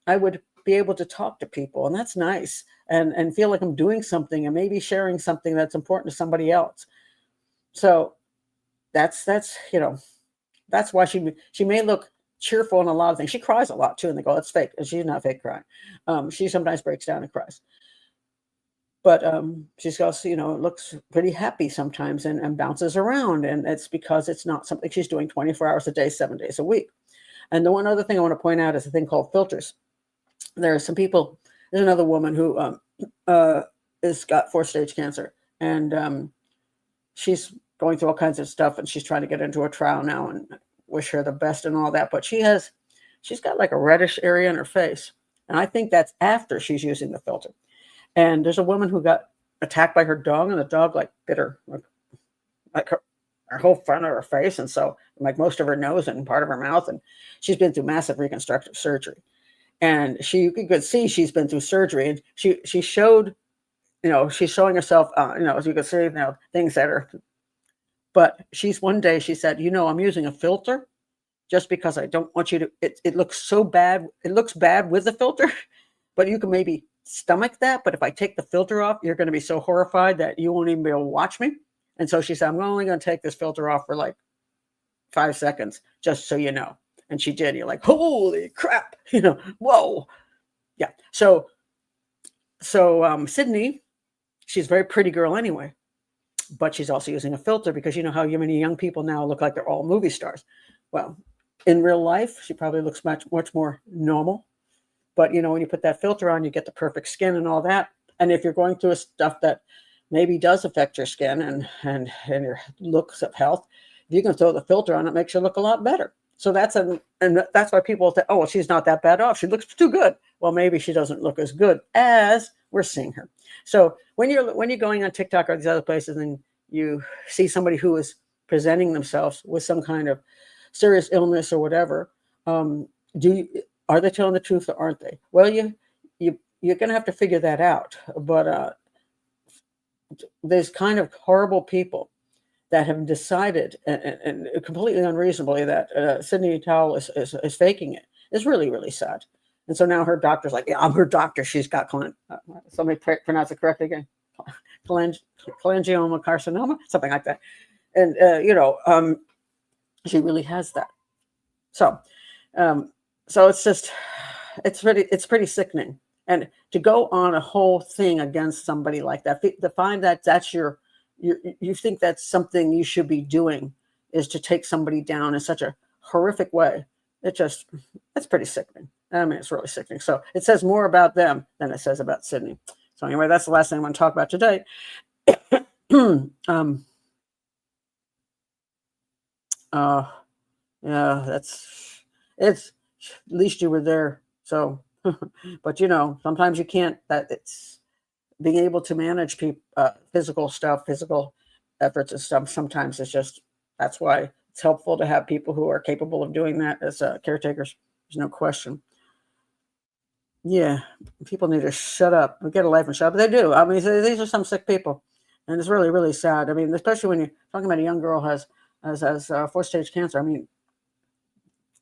I would be able to talk to people, and that's nice, and feel like I'm doing something, and maybe sharing something that's important to somebody else. So that's why she may look cheerful in a lot of things. She cries a lot too, and they go, it's fake. And she's not fake crying. She sometimes breaks down and cries. But she's also, looks pretty happy sometimes, and bounces around. And it's because it's not something she's doing 24 hours a day, 7 days a week. And the one other thing I want to point out is a thing called filters. There are some people, there's another woman who has got 4-stage cancer. And she's going through all kinds of stuff, and she's trying to get into a trial now, and wish her the best and all that. But she's got like a reddish area in her face. And I think that's after she's using the filter. And there's a woman who got attacked by her dog, and the dog bit her, like her whole front of her face. And so like most of her nose and part of her mouth. And she's been through massive reconstructive surgery. And you could see she's been through surgery. And she showed, she's showing herself, as you can see now, things that are, but one day she said, I'm using a filter just because I don't want you to, it looks so bad. It looks bad with the filter, but you can maybe stomach that. But if I take the filter off, you're going to be so horrified that you won't even be able to watch me. And so she said, I'm only going to take this filter off for like 5 seconds, just so you know. And she did. You're like, holy crap, whoa. Yeah. So Sydney, she's a very pretty girl anyway, but she's also using a filter, because how many young people now look like they're all movie stars. Well, in real life, she probably looks much more normal. But, when you put that filter on, you get the perfect skin and all that. And if you're going through stuff that maybe does affect your skin and your looks of health, if you can throw the filter on, it makes you look a lot better. So that's why people think, oh, well, she's not that bad off. She looks too good. Well, maybe she doesn't look as good as we're seeing her. So when you're going on TikTok or these other places, and you see somebody who is presenting themselves with some kind of serious illness or whatever, are they telling the truth or aren't they? Well, you're going to have to figure that out. But there's kind of horrible people that have decided, and completely unreasonably, that Sydney Towles is faking it. It's really, really sad. And so now her doctor's like, yeah, I'm her doctor. She's got somebody pronounce it correctly again. cholangiocarcinoma, something like that. And, she really has that. So, so it's pretty sickening. And to go on a whole thing against somebody like that, to find that that's you think that's something you should be doing, is to take somebody down in such a horrific way. It's pretty sickening. I mean, it's really sickening. So it says more about them than it says about Sydney. So anyway, that's the last thing I want to talk about today. Yeah, it's at least you were there. So, but sometimes you can't. That it's being able to manage physical stuff, physical efforts and stuff. Sometimes that's why it's helpful to have people who are capable of doing that as caretakers. There's no question. Yeah, people need to shut up, get a life and shut up. But they do. I mean, these are some sick people, and it's really, really sad. I mean, especially when you're talking about a young girl has 4-stage cancer. I mean,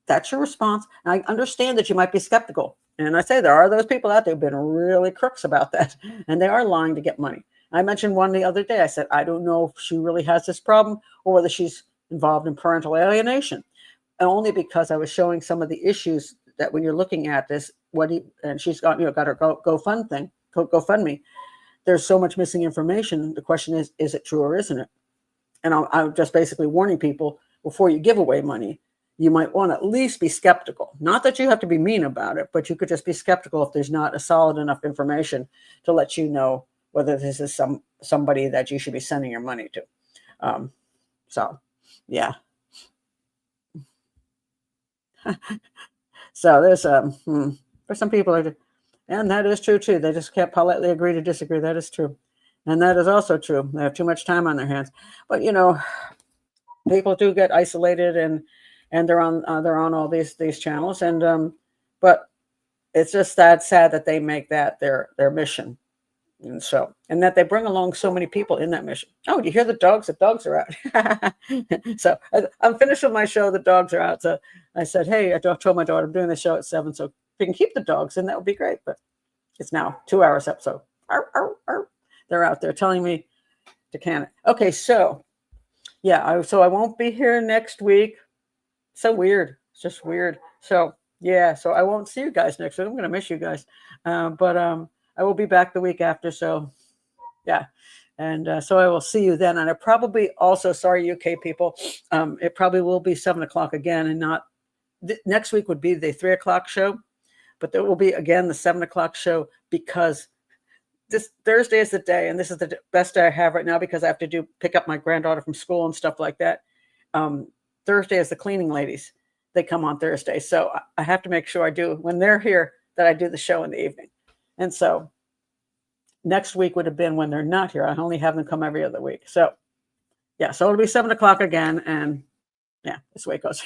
that's your response. And I understand that you might be skeptical, and I say there are those people out there who've been really crooks about that, and they are lying to get money. I mentioned one the other day. I said I don't know if she really has this problem or whether she's involved in parental alienation, and only because I was showing some of the issues that when you're looking at this, and she's got her GoFundMe. There's so much missing information. The question is it true or isn't it? And I'm just basically warning people before you give away money, you might want to at least be skeptical. Not that you have to be mean about it, but you could just be skeptical if there's not a solid enough information to let you know whether this is somebody that you should be sending your money to. So, yeah. So there's for some people, and that is true too. They just can't politely agree to disagree. That is true, and that is also true. They have too much time on their hands. But people do get isolated, and they're on all these channels, and but it's just that sad that they make that their mission, and that they bring along so many people in that mission. Oh, do you hear the dogs? The dogs are out. So I'm finished with my show. The dogs are out. So I said, hey, I told my daughter I'm doing the show at 7, so if we can keep the dogs in, that would be great. But it's now 2 hours up, so they're out there telling me to can it. Okay, so yeah, I won't be here next week. So weird. It's just weird. So yeah, so I won't see you guys next week. I'm going to miss you guys, but I will be back the week after. So yeah. And so I will see you then. And I probably also, sorry, UK people, it probably will be 7 o'clock again, and not next week would be the 3 o'clock show, but there will be again the 7 o'clock show, because this Thursday is the day, and this is the best day I have right now because I have to pick up my granddaughter from school and stuff like that. Thursday is the cleaning ladies. They come on Thursday. So I have to make sure I do, when they're here, that I do the show in the evening. And so next week would have been when they're not here. I only have them come every other week. So yeah, so it'll be 7 o'clock again. And yeah, this way it goes.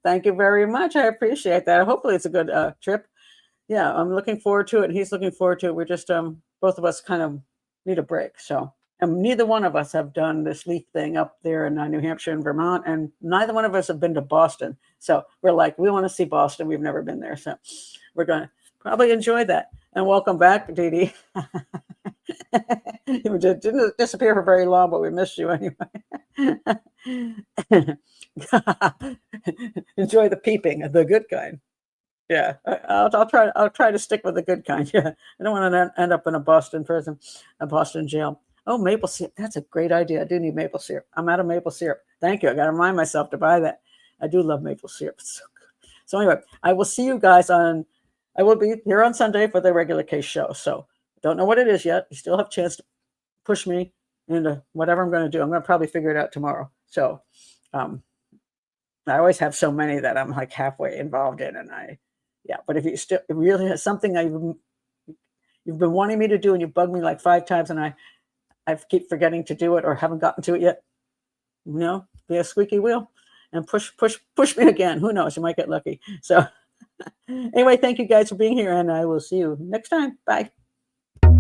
Thank you very much. I appreciate that. Hopefully it's a good trip. Yeah, I'm looking forward to it. And he's looking forward to it. We're just, both of us kind of need a break. So, and neither one of us have done this leaf thing up there in New Hampshire and Vermont. And neither one of us have been to Boston. So we're like, we want to see Boston. We've never been there. So we're going to probably enjoy that. And welcome back, Diddy. You didn't disappear for very long, but we missed you anyway. Enjoy the peeping, the good kind. Yeah, I'll try to stick with the good kind. Yeah, I don't want to end up in a Boston prison, a Boston jail. Oh, maple syrup. That's a great idea. I do need maple syrup. I'm out of maple syrup. Thank you. I got to remind myself to buy that. I do love maple syrup. It's so good. So anyway, I will see you guys I will be here on Sunday for the regular case show. So don't know what it is yet. You still have a chance to push me into whatever I'm going to do. I'm going to probably figure it out tomorrow. So I always have so many that I'm like halfway involved in, and but if you still really has something you've been wanting me to do, and you bug me like 5 times, and I keep forgetting to do it or haven't gotten to it yet, be a squeaky wheel and push me again. Who knows? You might get lucky. So anyway, thank you guys for being here, and I will see you next time. Bye.